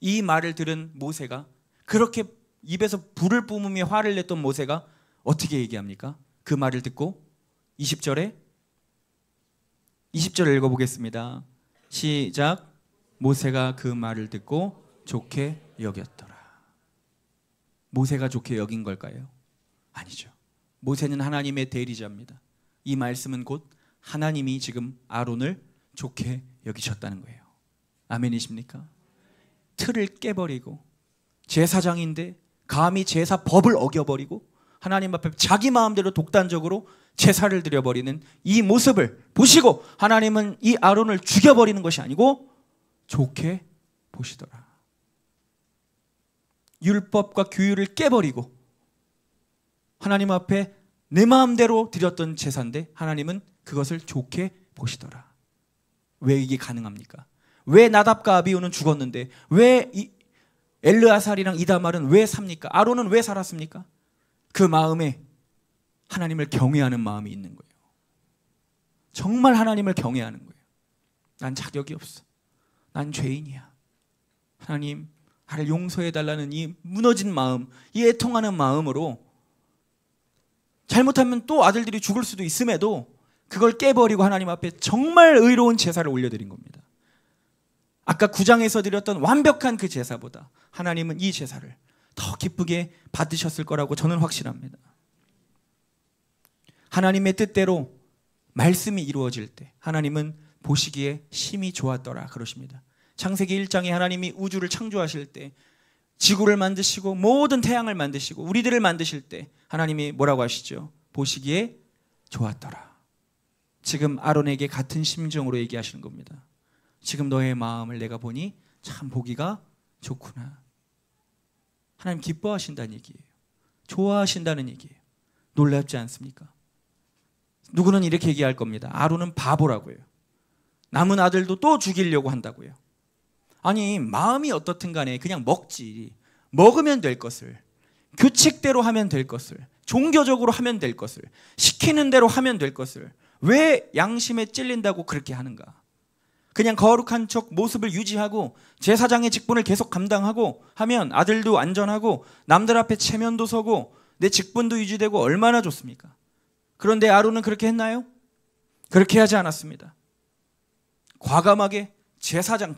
Speaker 3: 이 말을 들은 모세가, 그렇게 입에서 불을 뿜으며 화를 냈던 모세가 어떻게 얘기합니까? 그 말을 듣고 20절 읽어보겠습니다. 시작. 모세가 그 말을 듣고 좋게 여겼더라. 모세가 좋게 여긴 걸까요? 아니죠. 모세는 하나님의 대리자입니다. 이 말씀은 곧 하나님이 지금 아론을 좋게 여기셨다는 거예요. 아멘이십니까? 틀을 깨버리고 제사장인데 감히 제사법을 어겨버리고 하나님 앞에 자기 마음대로 독단적으로 제사를 드려버리는 이 모습을 보시고 하나님은 이 아론을 죽여버리는 것이 아니고 좋게 보시더라. 율법과 규율을 깨버리고 하나님 앞에 내 마음대로 드렸던 제사인데 하나님은 그것을 좋게 보시더라. 왜 이게 가능합니까? 왜 나답과 아비후는 죽었는데 왜 엘르아살이랑 이다말은 왜 삽니까? 아론은 왜 살았습니까? 그 마음에 하나님을 경외하는 마음이 있는 거예요. 정말 하나님을 경외하는 거예요. 난 자격이 없어. 난 죄인이야. 하나님, 나를 용서해달라는 이 무너진 마음, 이 애통하는 마음으로 잘못하면 또 아들들이 죽을 수도 있음에도 그걸 깨버리고 하나님 앞에 정말 의로운 제사를 올려드린 겁니다. 아까 9장에서 드렸던 완벽한 그 제사보다 하나님은 이 제사를 더 기쁘게 받으셨을 거라고 저는 확신합니다. 하나님의 뜻대로 말씀이 이루어질 때 하나님은 보시기에 심히 좋았더라 그러십니다. 창세기 1장에 하나님이 우주를 창조하실 때 지구를 만드시고 모든 태양을 만드시고 우리들을 만드실 때 하나님이 뭐라고 하시죠? 보시기에 좋았더라. 지금 아론에게 같은 심정으로 얘기하시는 겁니다. 지금 너의 마음을 내가 보니 참 보기가 좋구나. 하나님 기뻐하신다는 얘기예요. 좋아하신다는 얘기예요. 놀랍지 않습니까? 누구는 이렇게 얘기할 겁니다. 아론은 바보라고요. 남은 아들도 또 죽이려고 한다고요. 아니, 마음이 어떻든 간에 그냥 먹지. 먹으면 될 것을, 규칙대로 하면 될 것을, 종교적으로 하면 될 것을, 시키는 대로 하면 될 것을 왜 양심에 찔린다고 그렇게 하는가? 그냥 거룩한 척 모습을 유지하고 제사장의 직분을 계속 감당하고 하면 아들도 안전하고 남들 앞에 체면도 서고 내 직분도 유지되고 얼마나 좋습니까? 그런데 아론은 그렇게 했나요? 그렇게 하지 않았습니다. 과감하게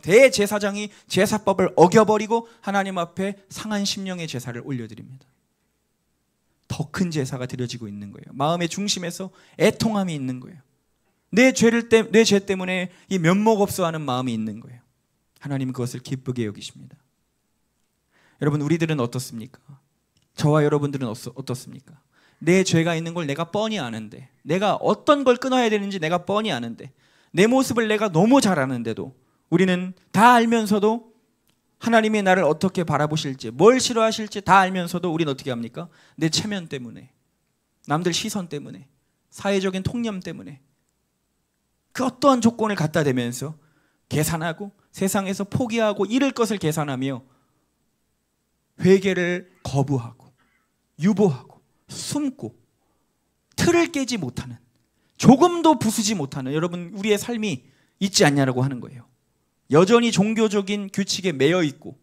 Speaker 3: 대제사장이 제사법을 어겨버리고 하나님 앞에 상한 심령의 제사를 올려드립니다. 더 큰 제사가 드려지고 있는 거예요. 마음의 중심에서 애통함이 있는 거예요. 내 죄 때문에 이 면목 없어하는 마음이 있는 거예요. 하나님은 그것을 기쁘게 여기십니다. 여러분, 우리들은 어떻습니까? 저와 여러분들은 어떻습니까? 내 죄가 있는 걸 내가 뻔히 아는데, 내가 어떤 걸 끊어야 되는지 내가 뻔히 아는데, 내 모습을 내가 너무 잘 아는데도 우리는 다 알면서도 하나님이 나를 어떻게 바라보실지, 뭘 싫어하실지 다 알면서도 우리는 어떻게 합니까? 내 체면 때문에, 남들 시선 때문에, 사회적인 통념 때문에 그 어떠한 조건을 갖다 대면서 계산하고 세상에서 포기하고 잃을 것을 계산하며 회개를 거부하고 유보하고 숨고 틀을 깨지 못하는, 조금도 부수지 못하는 여러분 우리의 삶이 있지 않냐라고 하는 거예요. 여전히 종교적인 규칙에 매여 있고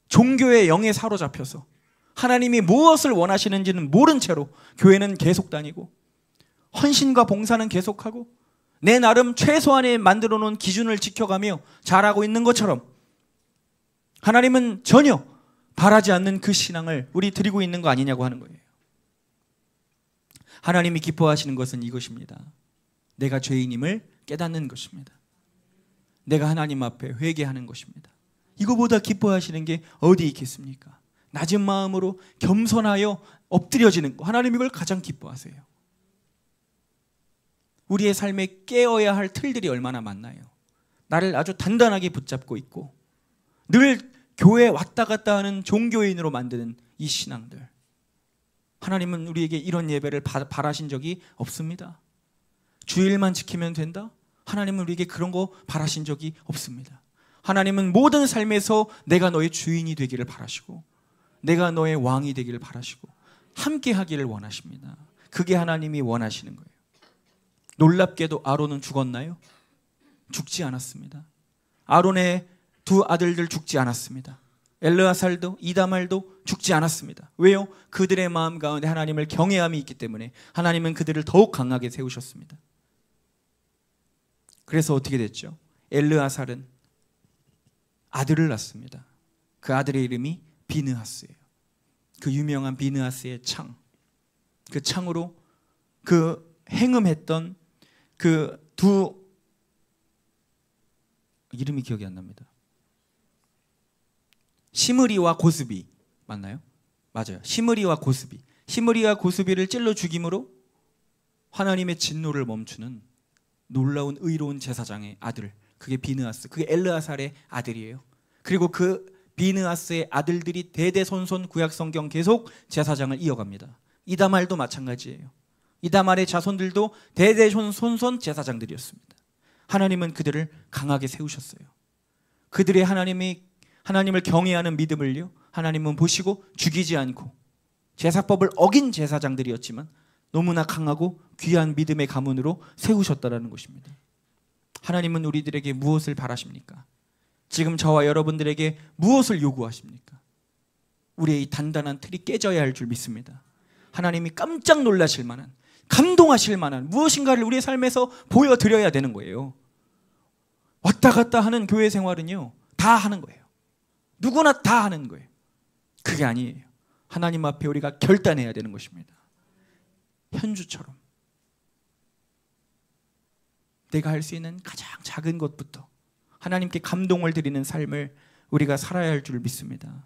Speaker 3: 종교의 영에 사로잡혀서 하나님이 무엇을 원하시는지는 모른 채로 교회는 계속 다니고 헌신과 봉사는 계속하고 내 나름 최소한의 만들어 놓은 기준을 지켜가며 잘하고 있는 것처럼 하나님은 전혀 바라지 않는 그 신앙을 우리 드리고 있는 거 아니냐고 하는 거예요. 하나님이 기뻐하시는 것은 이것입니다. 내가 죄인임을 깨닫는 것입니다. 내가 하나님 앞에 회개하는 것입니다. 이거보다 기뻐하시는 게 어디 있겠습니까? 낮은 마음으로 겸손하여 엎드려지는 거, 하나님 이걸 가장 기뻐하세요. 우리의 삶에 깨어야 할 틀들이 얼마나 많나요? 나를 아주 단단하게 붙잡고 있고 늘 교회에 왔다 갔다 하는 종교인으로 만드는 이 신앙들, 하나님은 우리에게 이런 예배를 바라신 적이 없습니다. 주일만 지키면 된다? 하나님은 우리에게 그런 거 바라신 적이 없습니다. 하나님은 모든 삶에서 내가 너의 주인이 되기를 바라시고 내가 너의 왕이 되기를 바라시고 함께 하기를 원하십니다. 그게 하나님이 원하시는 거예요. 놀랍게도 아론은 죽었나요? 죽지 않았습니다. 아론의 두 아들들 죽지 않았습니다. 엘르아살도 이다말도 죽지 않았습니다. 왜요? 그들의 마음 가운데 하나님을 경외함이 있기 때문에 하나님은 그들을 더욱 강하게 세우셨습니다. 그래서 어떻게 됐죠? 엘르아살은 아들을 낳습니다. 그 아들의 이름이 비느하스예요. 그 유명한 비느하스의 창, 그 창으로 그 행음했던 그 두, 이름이 기억이 안 납니다. 시므리와 고스비 맞나요? 맞아요. 시므리와 고스비. 시므리와 고스비를 찔러 죽임으로 하나님의 진노를 멈추는 놀라운 의로운 제사장의 아들, 그게 비느하스, 그게 엘르아살의 아들이에요. 그리고 그 비느하스의 아들들이 대대손손 구약성경 계속 제사장을 이어갑니다. 이다말도 마찬가지예요. 이다말의 자손들도 대대손손 제사장들이었습니다. 하나님은 그들을 강하게 세우셨어요. 그들의 하나님을 경외하는 믿음을요, 하나님은 보시고 죽이지 않고, 제사법을 어긴 제사장들이었지만 너무나 강하고 귀한 믿음의 가문으로 세우셨다라는 것입니다. 하나님은 우리들에게 무엇을 바라십니까? 지금 저와 여러분들에게 무엇을 요구하십니까? 우리의 이 단단한 틀이 깨져야 할 줄 믿습니다. 하나님이 깜짝 놀라실 만한, 감동하실 만한 무엇인가를 우리의 삶에서 보여드려야 되는 거예요. 왔다 갔다 하는 교회 생활은요, 다 하는 거예요. 누구나 다 하는 거예요. 그게 아니에요. 하나님 앞에 우리가 결단해야 되는 것입니다. 현주처럼 내가 할 수 있는 가장 작은 것부터 하나님께 감동을 드리는 삶을 우리가 살아야 할 줄 믿습니다.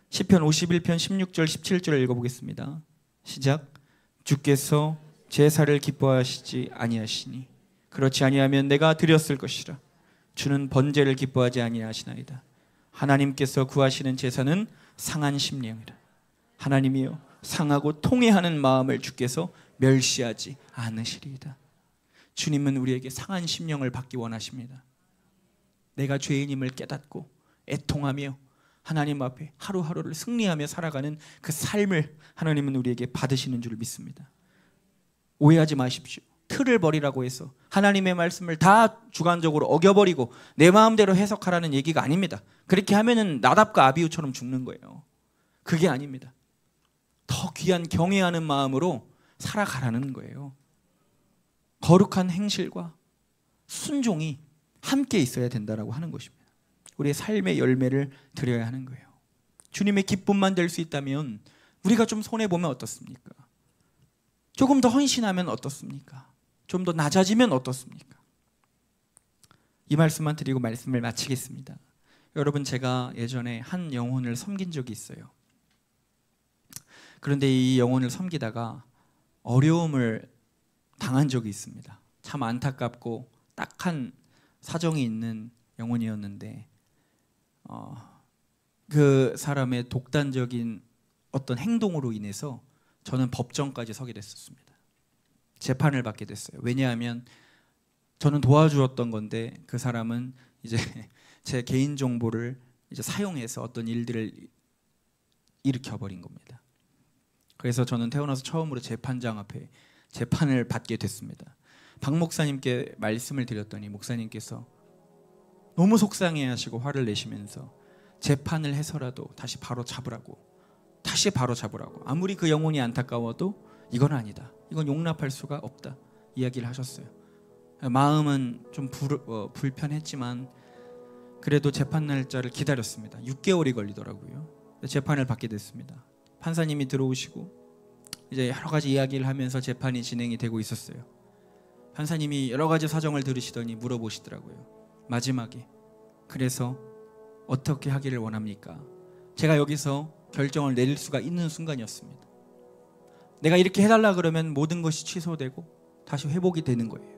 Speaker 3: 시편 51편 16절 17절을 읽어보겠습니다. 시작. 주께서 제사를 기뻐하시지 아니하시니 그렇지 아니하면 내가 드렸을 것이라. 주는 번제를 기뻐하지 아니하시나이다. 하나님께서 구하시는 제사는 상한 심령이라. 하나님이여, 상하고 통회하는 마음을 주께서 멸시하지 않으시리이다. 주님은 우리에게 상한 심령을 받기 원하십니다. 내가 죄인임을 깨닫고 애통하며 하나님 앞에 하루하루를 승리하며 살아가는 그 삶을 하나님은 우리에게 받으시는 줄 믿습니다. 오해하지 마십시오. 틀을 버리라고 해서 하나님의 말씀을 다 주관적으로 어겨버리고 내 마음대로 해석하라는 얘기가 아닙니다. 그렇게 하면은 나답과 아비후처럼 죽는 거예요. 그게 아닙니다. 더 귀한 경외하는 마음으로 살아가라는 거예요. 거룩한 행실과 순종이 함께 있어야 된다라고 하는 것입니다. 우리의 삶의 열매를 드려야 하는 거예요. 주님의 기쁨만 될 수 있다면 우리가 좀 손해보면 어떻습니까? 조금 더 헌신하면 어떻습니까? 좀 더 낮아지면 어떻습니까? 이 말씀만 드리고 말씀을 마치겠습니다. 여러분, 제가 예전에 한 영혼을 섬긴 적이 있어요. 그런데 이 영혼을 섬기다가 어려움을 당한 적이 있습니다. 참 안타깝고 딱한 사정이 있는 영혼이었는데 그 사람의 독단적인 어떤 행동으로 인해서 저는 법정까지 서게 됐었습니다. 재판을 받게 됐어요. 왜냐하면 저는 도와주었던 건데 그 사람은 이제 제 개인 정보를 이제 사용해서 어떤 일들을 일으켜버린 겁니다. 그래서 저는 태어나서 처음으로 재판장 앞에 재판을 받게 됐습니다. 박 목사님께 말씀을 드렸더니 목사님께서 너무 속상해하시고 화를 내시면서 재판을 해서라도 다시 바로 잡으라고, 아무리 그 영혼이 안타까워도 이건 아니다, 이건 용납할 수가 없다 이야기를 하셨어요. 마음은 좀 불편했지만 그래도 재판 날짜를 기다렸습니다. 6개월이 걸리더라고요. 재판을 받게 됐습니다. 판사님이 들어오시고 이제 여러 가지 이야기를 하면서 재판이 진행이 되고 있었어요. 판사님이 여러 가지 사정을 들으시더니 물어보시더라고요. 마지막에 그래서 어떻게 하기를 원합니까? 제가 여기서 결정을 내릴 수가 있는 순간이었습니다. 내가 이렇게 해달라 그러면 모든 것이 취소되고 다시 회복이 되는 거예요.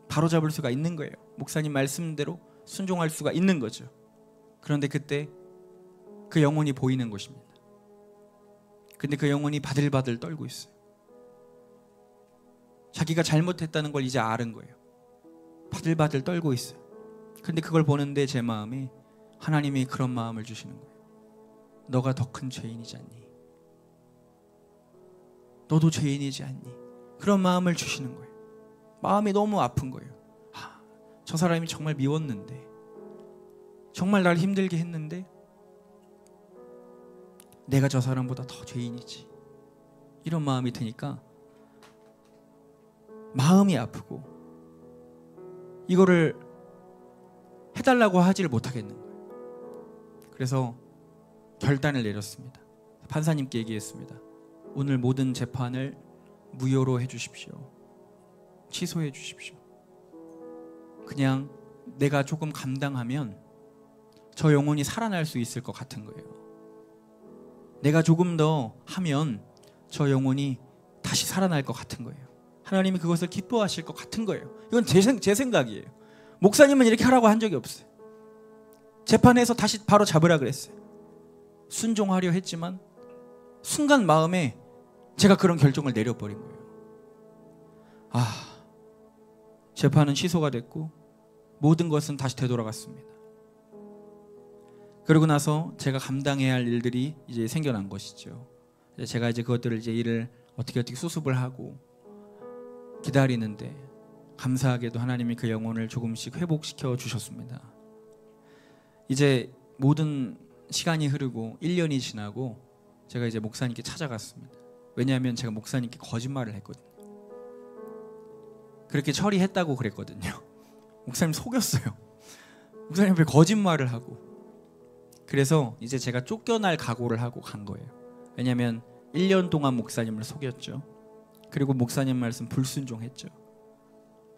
Speaker 3: 바로 잡을 수가 있는 거예요. 목사님 말씀대로 순종할 수가 있는 거죠. 그런데 그때 그 영혼이 보이는 것입니다. 근데 그 영혼이 바들바들 떨고 있어요. 자기가 잘못했다는 걸 이제 아는 거예요. 바들바들 떨고 있어요. 근데 그걸 보는데 제 마음에 하나님이 그런 마음을 주시는 거예요. 너가 더 큰 죄인이지 않니? 너도 죄인이지 않니? 그런 마음을 주시는 거예요. 마음이 너무 아픈 거예요. 저 사람이 정말 미웠는데, 정말 날 힘들게 했는데 내가 저 사람보다 더 죄인이지, 이런 마음이 드니까 마음이 아프고 이거를 해달라고 하지를 못하겠는 거예요. 그래서 결단을 내렸습니다. 판사님께 얘기했습니다. 오늘 모든 재판을 무효로 해주십시오. 취소해 주십시오. 그냥 내가 조금 감당하면 저 영혼이 살아날 수 있을 것 같은 거예요. 내가 조금 더 하면 저 영혼이 다시 살아날 것 같은 거예요. 하나님이 그것을 기뻐하실 것 같은 거예요. 이건 제 생각이에요. 목사님은 이렇게 하라고 한 적이 없어요. 재판에서 다시 바로 잡으라 그랬어요. 순종하려 했지만 순간 마음에 제가 그런 결정을 내려버린 거예요. 재판은 취소가 됐고 모든 것은 다시 되돌아갔습니다. 그러고 나서 제가 감당해야 할 일들이 이제 생겨난 것이죠. 제가 이제 그것들을 이제 일을 어떻게 수습을 하고 기다리는데 감사하게도 하나님이 그 영혼을 조금씩 회복시켜 주셨습니다. 이제 모든 시간이 흐르고 1년이 지나고 제가 이제 목사님께 찾아갔습니다. 왜냐하면 제가 목사님께 거짓말을 했거든요. 그렇게 처리했다고 그랬거든요. 목사님 속였어요. 목사님 왜 거짓말을 하고. 그래서 이제 제가 쫓겨날 각오를 하고 간 거예요. 왜냐하면 1년 동안 목사님을 속였죠. 그리고 목사님 말씀 불순종했죠.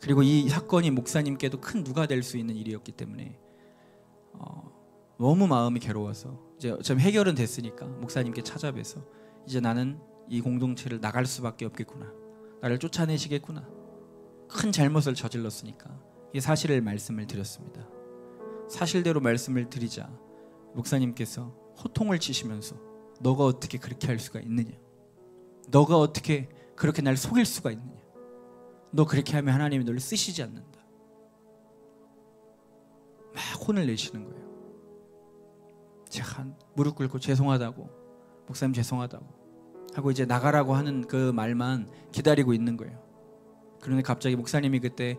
Speaker 3: 그리고 이 사건이 목사님께도 큰 누가 될 수 있는 일이었기 때문에 너무 마음이 괴로워서 이제 좀 해결은 됐으니까 목사님께 찾아뵈서 이제 나는 이 공동체를 나갈 수밖에 없겠구나, 나를 쫓아내시겠구나, 큰 잘못을 저질렀으니까 이 사실을 말씀을 드렸습니다. 사실대로 말씀을 드리자 목사님께서 호통을 치시면서 너가 어떻게 그렇게 할 수가 있느냐, 너가 어떻게 그렇게 날 속일 수가 있느냐, 너 그렇게 하면 하나님이 너를 쓰시지 않는다, 막 혼을 내시는 거예요. 제가 무릎 꿇고 죄송하다고, 목사님 죄송하다고 하고 이제 나가라고 하는 그 말만 기다리고 있는 거예요. 그런데 갑자기 목사님이 그때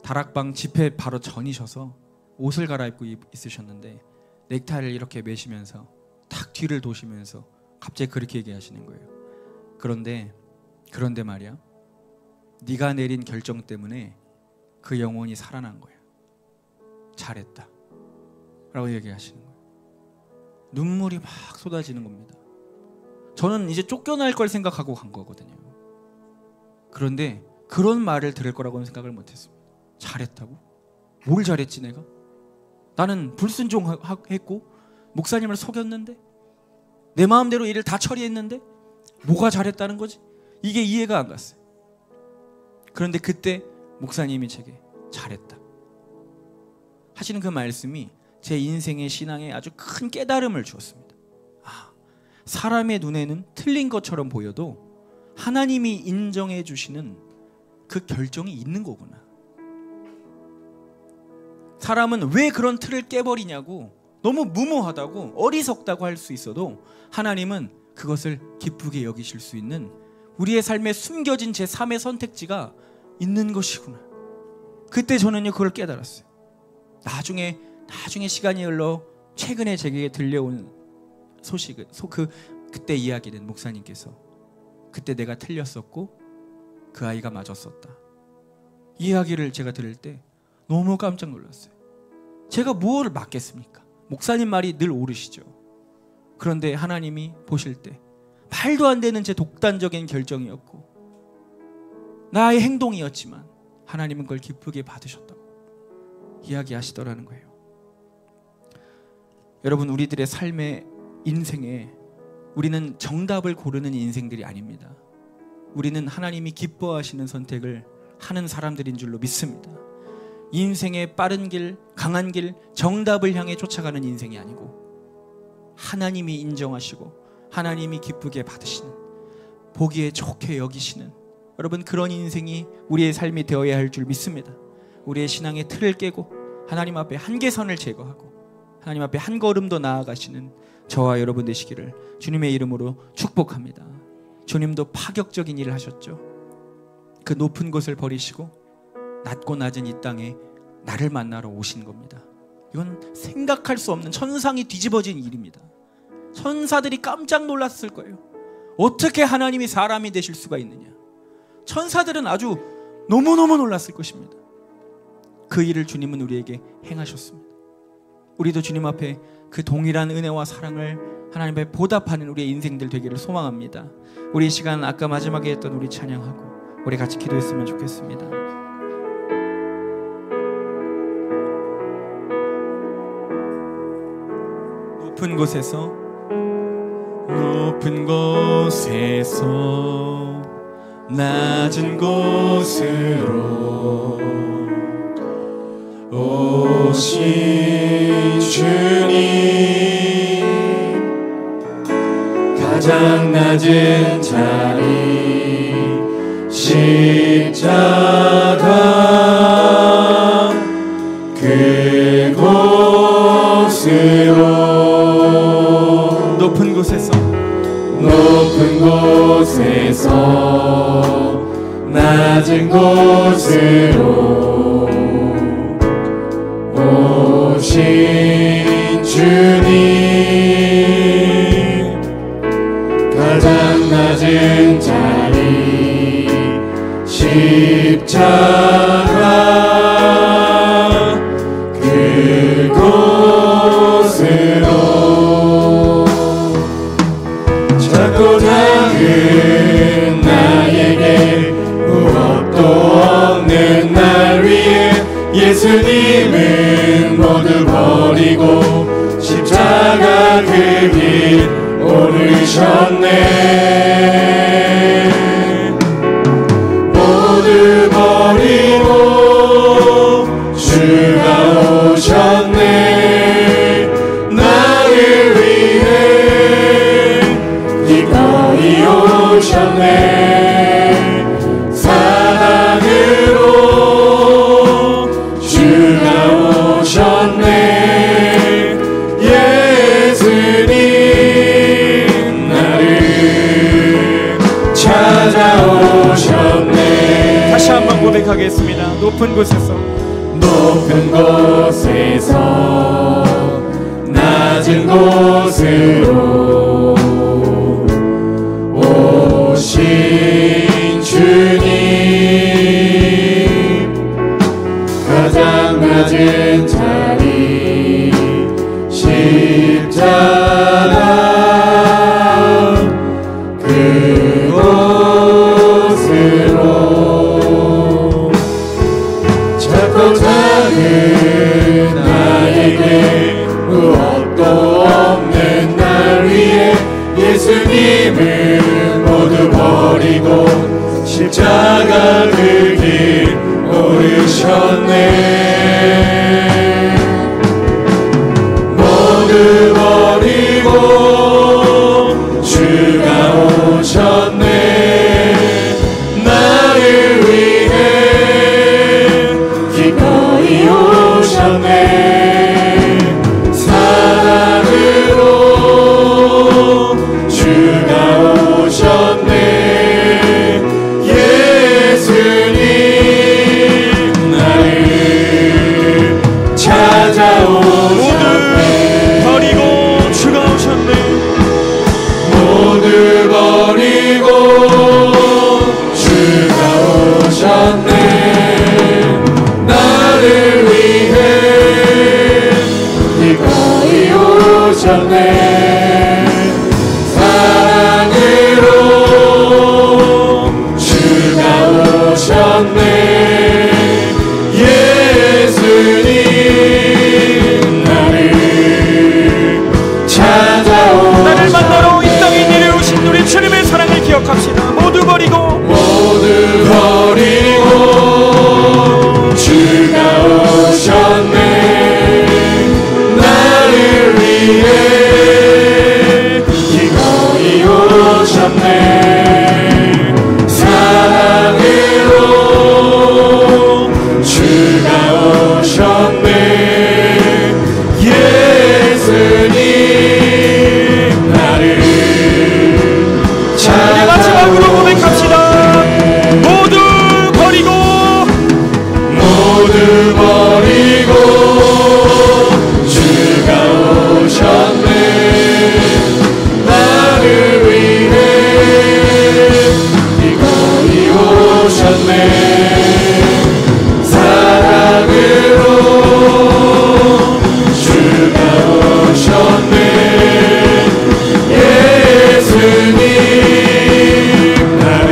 Speaker 3: 다락방 집회 바로 전이셔서 옷을 갈아입고 있으셨는데 넥타이를 이렇게 매시면서 탁 뒤를 도시면서 갑자기 그렇게 얘기하시는 거예요. 그런데 말이야, 네가 내린 결정 때문에 그 영혼이 살아난 거야. 잘했다 라고 얘기하시는 거예요. 눈물이 막 쏟아지는 겁니다. 저는 이제 쫓겨날 걸 생각하고 간 거거든요. 그런데 그런 말을 들을 거라고는 생각을 못했습니다. 잘했다고? 뭘 잘했지 내가? 나는 불순종했고 목사님을 속였는데, 내 마음대로 일을 다 처리했는데 뭐가 잘했다는 거지? 이게 이해가 안 갔어요. 그런데 그때 목사님이 제게 잘했다 하시는 그 말씀이 제 인생의 신앙에 아주 큰 깨달음을 주었습니다. 아, 사람의 눈에는 틀린 것처럼 보여도 하나님이 인정해 주시는 그 결정이 있는 거구나. 사람은 왜 그런 틀을 깨버리냐고, 너무 무모하다고 어리석다고 할 수 있어도 하나님은 그것을 기쁘게 여기실 수 있는 우리의 삶에 숨겨진 제 3의 선택지가 있는 것이구나. 그때 저는요 그걸 깨달았어요. 나중에 시간이 흘러 최근에 제게 들려온 소식은 그때 이야기는 목사님께서 그때 내가 틀렸었고 그 아이가 맞았었다, 이 이야기를 제가 들을 때 너무 깜짝 놀랐어요. 제가 무엇을 맞겠습니까? 목사님 말이 늘 옳으시죠. 그런데 하나님이 보실 때 말도 안 되는 제 독단적인 결정이었고 나의 행동이었지만 하나님은 그걸 기쁘게 받으셨다고 이야기하시더라는 거예요. 여러분, 우리들의 삶의 인생에 우리는 정답을 고르는 인생들이 아닙니다. 우리는 하나님이 기뻐하시는 선택을 하는 사람들인 줄로 믿습니다. 인생의 빠른 길, 강한 길, 정답을 향해 쫓아가는 인생이 아니고 하나님이 인정하시고 하나님이 기쁘게 받으시는, 보기에 좋게 여기시는, 여러분 그런 인생이 우리의 삶이 되어야 할 줄 믿습니다. 우리의 신앙의 틀을 깨고 하나님 앞에 한계선을 제거하고 하나님 앞에 한 걸음 더 나아가시는 저와 여러분 되시기를 주님의 이름으로 축복합니다. 주님도 파격적인 일을 하셨죠. 그 높은 곳을 버리시고 낮고 낮은 이 땅에 나를 만나러 오신 겁니다. 이건 생각할 수 없는, 천상이 뒤집어진 일입니다. 천사들이 깜짝 놀랐을 거예요. 어떻게 하나님이 사람이 되실 수가 있느냐. 천사들은 아주 너무너무 놀랐을 것입니다. 그 일을 주님은 우리에게 행하셨습니다. 우리도 주님 앞에 그 동일한 은혜와 사랑을 하나님 앞에 보답하는 우리의 인생들 되기를 소망합니다. 우리 이 시간 아까 마지막에 했던 우리 찬양하고 우리 같이 기도했으면 좋겠습니다. 높은 곳에서 낮은 곳으로
Speaker 2: 오신 주님, 가장 낮은 자리 십자가 그곳으로
Speaker 3: 높은 곳에서
Speaker 2: 낮은 곳으로 오신 주님, 가장 낮은 자리 십자가 그곳으로 작고 작은 나에게 무엇도 없는 날 위해 예수님은 모두 버리고 십자가 그 길 오르셨네. 모두 버리고 주가 오셨네. 나를 위해 기꺼이 오셨네. 사랑으로 주가 오셨네. 예수님 나를 찾아오셨네.
Speaker 3: 다시 한번 고백하겠습니다. 높은 곳에서
Speaker 2: 낮은 곳으로 오신 주님, 가장 낮은 자리 십자가 예수님을 모두 버리고 십자가 그 길 오르셨네. 모두 버리고 주가 오셨네. 나를 위해 기꺼이 오셨네. 사랑으로 주가 오셨네. 예수님 나를 찾아오셨네.
Speaker 3: 버리고 주가 오셨네.
Speaker 2: 모두 버리고 주가 오셨네. 나를 위해 기꺼이 오셨네. 사랑으로 주가 오셨네. 예수님 나를 찾아오셨네.
Speaker 3: 나를 만나러 이 땅에 내려오신 우리 주님의 사랑을 기억합시다. 모두 버리고
Speaker 2: 주가 오셨네. 나를 위해 기꺼이 오셨네. 사랑으로 주가 오셨네. 예수님 나를
Speaker 3: 우리 마지막으로 고백합시다. 모두 버리고
Speaker 2: 주가 오셨네. 나를 위해 기꺼이 오셨네. 사랑으로 주가 오셨네. 예수님 나를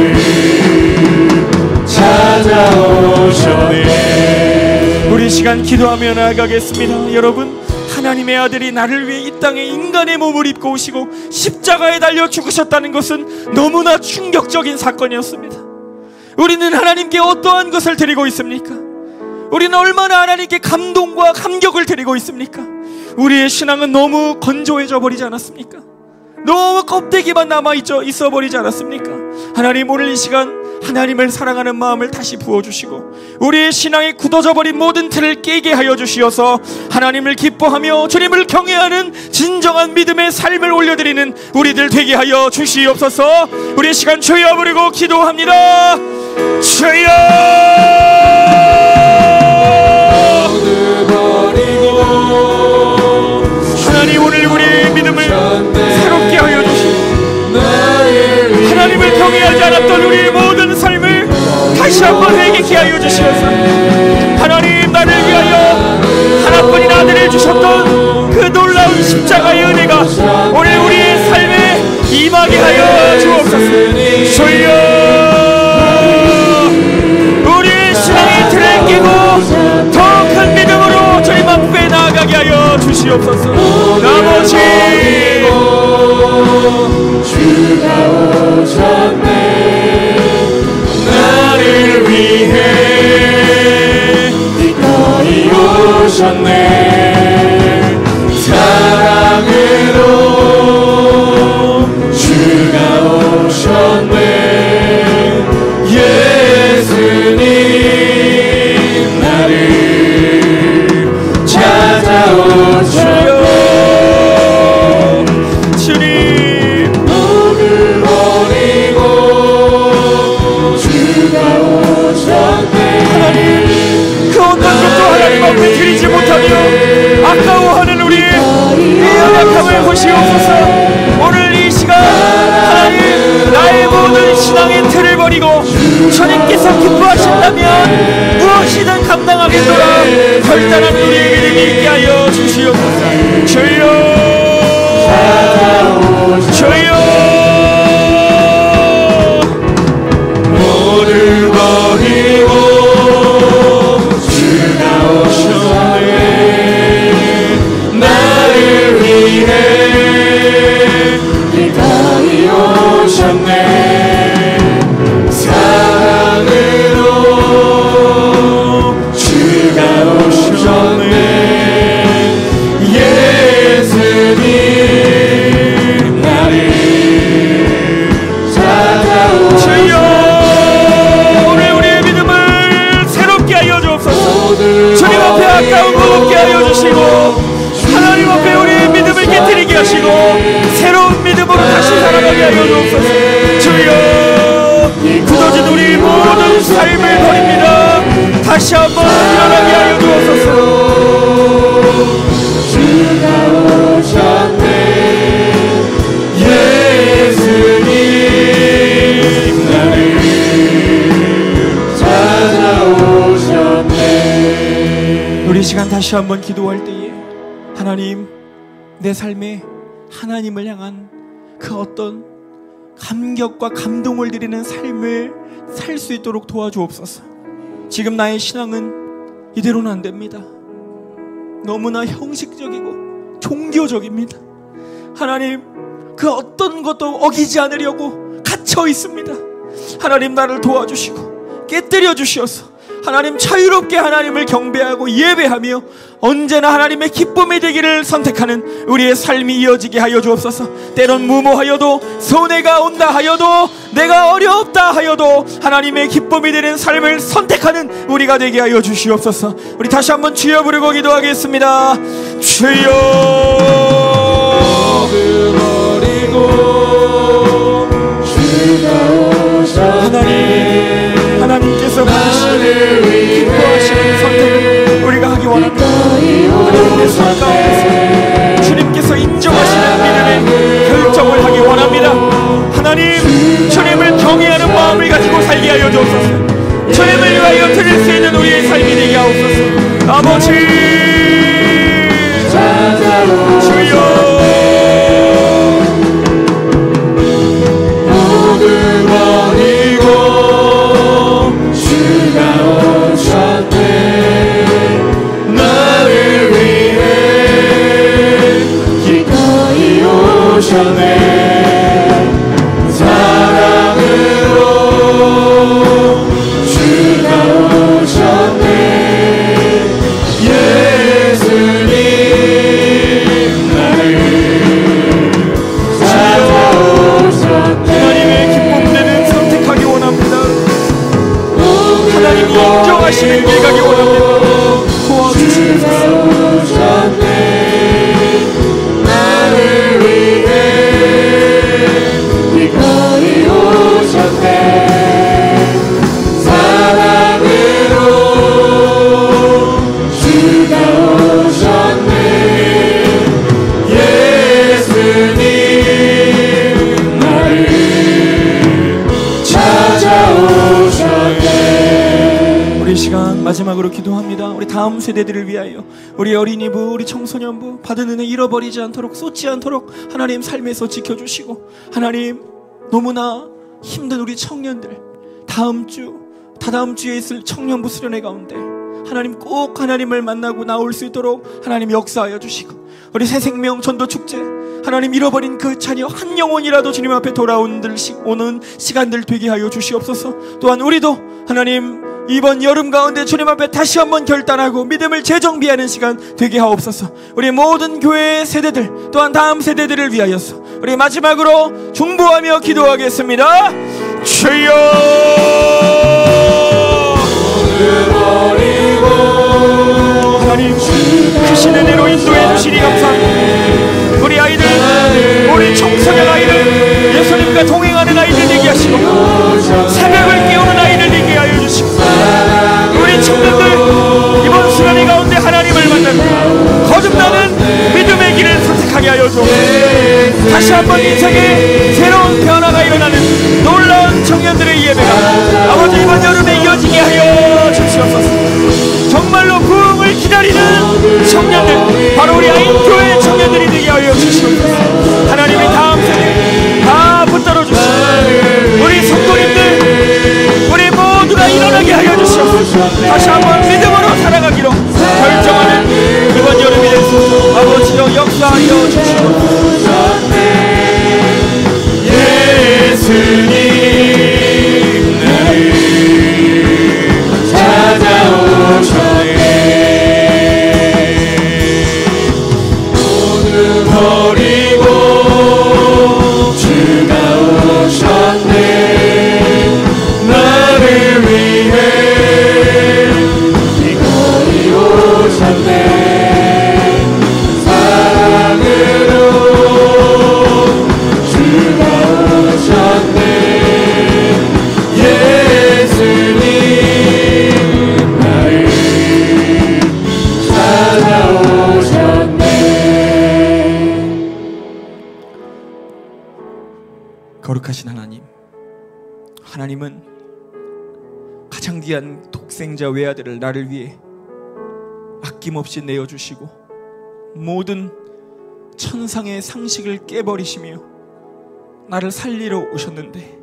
Speaker 2: 찾아오셨네.
Speaker 3: 우리 시간 기도하며 나아가겠습니다. 여러분, 하나님의 아들이 나를 위해 이 땅에 인간의 몸을 입고 오시고 십자가에 달려 죽으셨다는 것은 너무나 충격적인 사건이었습니다. 우리는 하나님께 어떠한 것을 드리고 있습니까? 우리는 얼마나 하나님께 감동과 감격을 드리고 있습니까? 우리의 신앙은 너무 건조해져 버리지 않았습니까? 너무 껍데기만 남아있어 버리지 않았습니까? 하나님, 오늘 이 시간 하나님을 사랑하는 마음을 다시 부어주시고 우리의 신앙에 굳어져 버린 모든 틀을 깨게 하여 주시어서 하나님을 기뻐하며 주님을 경외하는 진정한 믿음의 삶을 올려드리는 우리들 되게 하여 주시옵소서. 우리의 시간 주여 부르고 기도합니다. 주여! 하나님, 오늘 우리의 믿음을 새롭게 하여 주시고 하나님을 경외하지 않았던 우리의 모든 삶을 다시 한번 회개케 하여 주시옵소서. 하나님, 나를 위하여 하나뿐인 아들을 주셨던 그 놀라운 십자가의 은혜가 오늘 우리의 삶에 임하게 하여 주옵소서. 주여, 우리의 신앙의 틀을 깨고 더 큰 믿음으로 주님 앞에 나아가게 하여 주시옵소서. 나머지
Speaker 2: 주가 오셨네. 나를 위해 기꺼이 오셨네. 사랑으로 주가 오셨네. 예수님 나를 찾아오셨네.
Speaker 3: 드리지 못하며 아까워하는 우리의 연약함을 보시옵소서. 오늘 이 시간 하나님, 나의 모든 신앙의 틀을 버리고 주님께서 기뻐하신다면 무엇이든 감당하겠노라. 결단한 우리의 믿음이 있게 하여 주시옵소서. 주여, 주여,
Speaker 2: 모두 버리고 나를 위해 기꺼이 기꺼이 오셨네. 사랑으로 주가 오셨네. 예수님 나를 찾아오셨네.
Speaker 3: 오늘 우리의 믿음을 새롭게 하여 주옵소서. 주님 앞에 아까운 것 없게 하여 주시고, 하나님 앞에 우리의 믿음을 깨뜨리게 하시고, 새로운 믿음으로 다시 살아가게 하여 주옵소서. 주여, 굳어진 우리 모든 삶을 버립니다. 다시 한번 일어나게 하여 주옵소서.
Speaker 2: 주가 오셨네. 예수님 나를 찾아오셨네.
Speaker 3: 우리 시간 다시 한번 기도할 때에 하나님, 내 삶에 하나님을 향한 그 어떤 감격과 감동을 드리는 삶을 살 수 있도록 도와주옵소서. 지금 나의 신앙은 이대로는 안 됩니다. 너무나 형식적이고 종교적입니다. 하나님, 그 어떤 것도 어기지 않으려고 갇혀 있습니다. 하나님, 나를 도와주시고 깨뜨려 주시옵소서. 하나님, 자유롭게 하나님을 경배하고 예배하며 언제나 하나님의 기쁨이 되기를 선택하는 우리의 삶이 이어지게 하여 주옵소서. 때론 무모하여도, 손해가 온다 하여도, 내가 어렵다 하여도 하나님의 기쁨이 되는 삶을 선택하는 우리가 되게 하여 주시옵소서. 우리 다시 한번 주여 부르고 기도하겠습니다. 주여, 하나님께서 부르시는 기뻐하시는 선택을 우리가 하기 원합니다. 하나님의 삶 가운데서 주님께서 인정하시는 믿음의 결정을 하기 원합니다. 하나님, 주님을 경외하는 마음을 가지고 살게 하여 주옵소서. 주님을 위하여 드릴 수 있는 우리의 삶이 되게 하옵소서. 아버지, 주여, 인정하시는 길 가기 원합니다. 도와주시옵소서.
Speaker 2: 나를 위해 기꺼이 오셨네. 사랑으로 주가 오셨네. 예수님 나를 찾아오셨네.
Speaker 3: 우리 시간 마지막으로 기도합니다. 우리 다음 세대들을 위하여, 우리 어린이부, 우리 청소년부 받은 은혜 잃어버리지 않도록, 쏟지 않도록 하나님 삶에서 지켜주시고, 하나님, 너무나 힘든 우리 청년들, 다음 주, 다다음 주에 있을 청년부 수련회 가운데 하나님 꼭 하나님을 만나고 나올 수 있도록 하나님 역사하여 주시고, 우리 새생명 전도축제 하나님 잃어버린 그 자녀 한 영혼이라도 주님 앞에 돌아오는 시간들 되게 하여 주시옵소서. 또한 우리도 하나님 이번 여름 가운데 주님 앞에 다시 한번 결단하고 믿음을 재정비하는 시간 되게 하옵소서. 우리 모든 교회의 세대들, 또한 다음 세대들을 위하여서 우리 마지막으로 중보하며 기도하겠습니다. 주여, 하나님 크신 은혜로 인도해 주시니 감사합니다. 우리 아이들, 우리 청소년 아이들, 예수님과 동행하는 아이들 되게 하시고, 새벽을 깨우는 아이들 되게 하여 주시고, 우리 청년들 이번 수련회 가운데 하나님을 만나고 거듭나는 믿음의 길을 선택하게 하여 주옵소서. 다시 한번 인생에 새로운 변화가 일어나는 놀라운 청년들의 예배가 아버지 이번 여름에 이어지게 하여 주시옵소서. 정말로 부흥을 기다리는 청년들, 바로 우리 아인교회 청년들이 되게 하여 주시옵소서. 하나님의 다음 세대 다 붙들어 주시고, 우리 성도님들, 우리 모두가 일어나게 하여 주시옵소서. 다시 한번 믿음으로 살아가기로 결정하는 이번 여름이 되소서. 아버지여 역사하여 주시옵소서.
Speaker 2: 예수님 나를 찾아오셨네. 모두 버리고 주가 오셨네. 나를 위해 이 거리 오셨네. 사랑으로 주가 오셨네. 예수님 나를 찾아오셨네.
Speaker 3: 거룩하신 하나님, 하나님은 가장 귀한 독생자 외아들을 나를 위해 아낌없이 내어주시고 모든 천상의 상식을 깨버리시며 나를 살리러 오셨는데,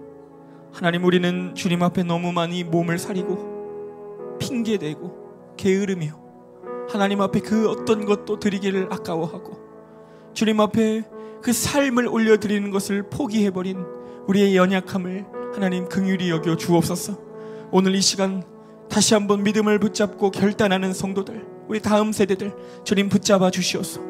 Speaker 3: 하나님, 우리는 주님 앞에 너무 많이 몸을 사리고 핑계대고 게으르며 하나님 앞에 그 어떤 것도 드리기를 아까워하고 주님 앞에 그 삶을 올려드리는 것을 포기해버린 우리의 연약함을 하나님 긍휼히 여겨 주옵소서. 오늘 이 시간 다시 한번 믿음을 붙잡고 결단하는 성도들, 우리 다음 세대들 주님 붙잡아 주시옵소서.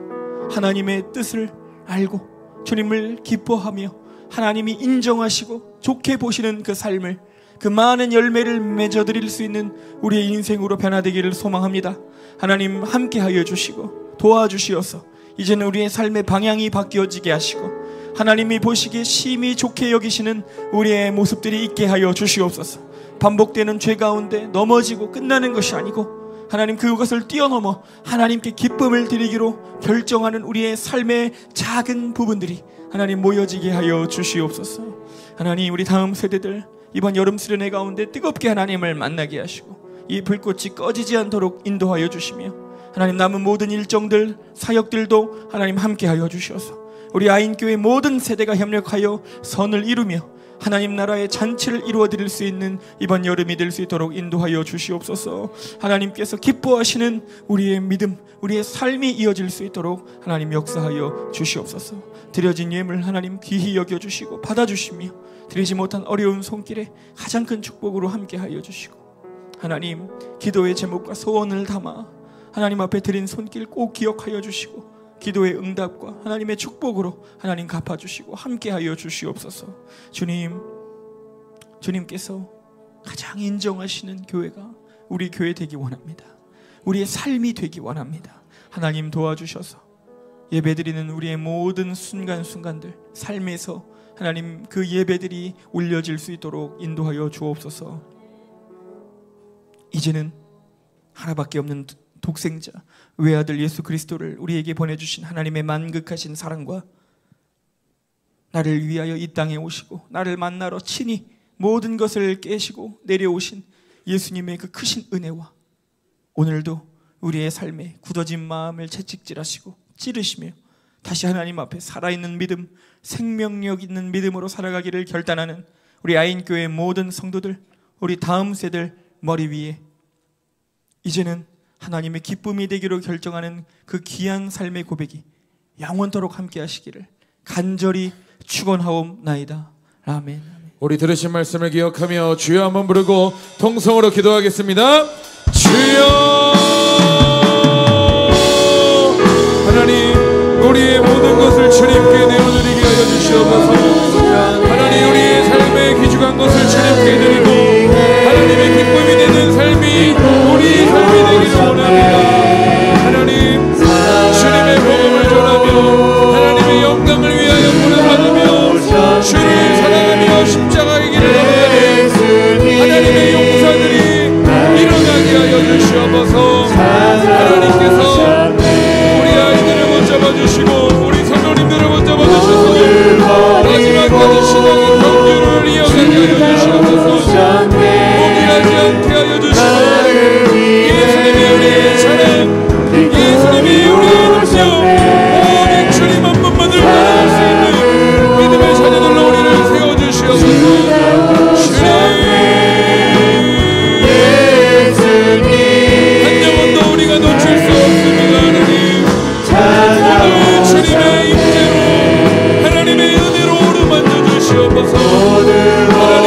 Speaker 3: 하나님의 뜻을 알고 주님을 기뻐하며 하나님이 인정하시고 좋게 보시는 그 삶을, 그 많은 열매를 맺어드릴 수 있는 우리의 인생으로 변화되기를 소망합니다. 하나님 함께하여 주시고 도와주시어서 이제는 우리의 삶의 방향이 바뀌어지게 하시고 하나님이 보시기에 심히 좋게 여기시는 우리의 모습들이 있게 하여 주시옵소서. 반복되는 죄 가운데 넘어지고 끝나는 것이 아니고 하나님 그것을 뛰어넘어 하나님께 기쁨을 드리기로 결정하는 우리의 삶의 작은 부분들이 하나님 모여지게 하여 주시옵소서. 하나님, 우리 다음 세대들 이번 여름 수련회 가운데 뜨겁게 하나님을 만나게 하시고 이 불꽃이 꺼지지 않도록 인도하여 주시며 하나님 남은 모든 일정들, 사역들도 하나님 함께하여 주셔서 우리 아인교회 모든 세대가 협력하여 선을 이루며 하나님 나라의 잔치를 이루어드릴 수 있는 이번 여름이 될 수 있도록 인도하여 주시옵소서. 하나님께서 기뻐하시는 우리의 믿음, 우리의 삶이 이어질 수 있도록 하나님 역사하여 주시옵소서. 드려진 예물 하나님 귀히 여겨주시고 받아주시며 드리지 못한 어려운 손길에 가장 큰 축복으로 함께하여 주시고 하나님 기도의 제목과 소원을 담아 하나님 앞에 드린 손길 꼭 기억하여 주시고 기도의 응답과 하나님의 축복으로 하나님 갚아주시고 함께하여 주시옵소서. 주님께서 가장 인정하시는 교회가 우리 교회 되기 원합니다. 우리의 삶이 되기 원합니다. 하나님 도와주셔서 예배드리는 우리의 모든 순간순간들 삶에서 하나님 그 예배들이 올려질 수 있도록 인도하여 주옵소서. 이제는 하나밖에 없는 독생자 외아들 예수 그리스도를 우리에게 보내주신 하나님의 만극하신 사랑과 나를 위하여 이 땅에 오시고 나를 만나러 친히 모든 것을 깨시고 내려오신 예수님의 그 크신 은혜와 오늘도 우리의 삶에 굳어진 마음을 채찍질하시고 찌르시며 다시 하나님 앞에 살아있는 믿음, 생명력 있는 믿음으로 살아가기를 결단하는 우리 아인교회 모든 성도들, 우리 다음 세대들 머리 위에 이제는 하나님의 기쁨이 되기로 결정하는 그 귀한 삶의 고백이 영원토록 함께 하시기를 간절히 축원하옵나이다. 아멘.
Speaker 1: 우리 들으신 말씀을 기억하며 주여 한번 부르고 통성으로 기도하겠습니다. 주여, 하나님 우리의 모든 것을 주님께 내어드리게 하여 주시옵소서. 하나님 우리의 삶에 귀중한 것을 주님께 드리고 하나님의 기쁨이 되는 삶이 우리 삶이 되기를 원합니다. 하나님 주님의 복음을 전하며 하나님의 영광을 위하여 부름받으며 주를 사랑하며 십자가의 길을 걸어가는 하나님의 용사들이 일어나게 하여 주시옵소서. 하나님께서 우리 아이들을 붙잡아 주시고 우리 성도님들을 붙잡아 주셔서 마지막까지 주시옵소서.
Speaker 2: 모든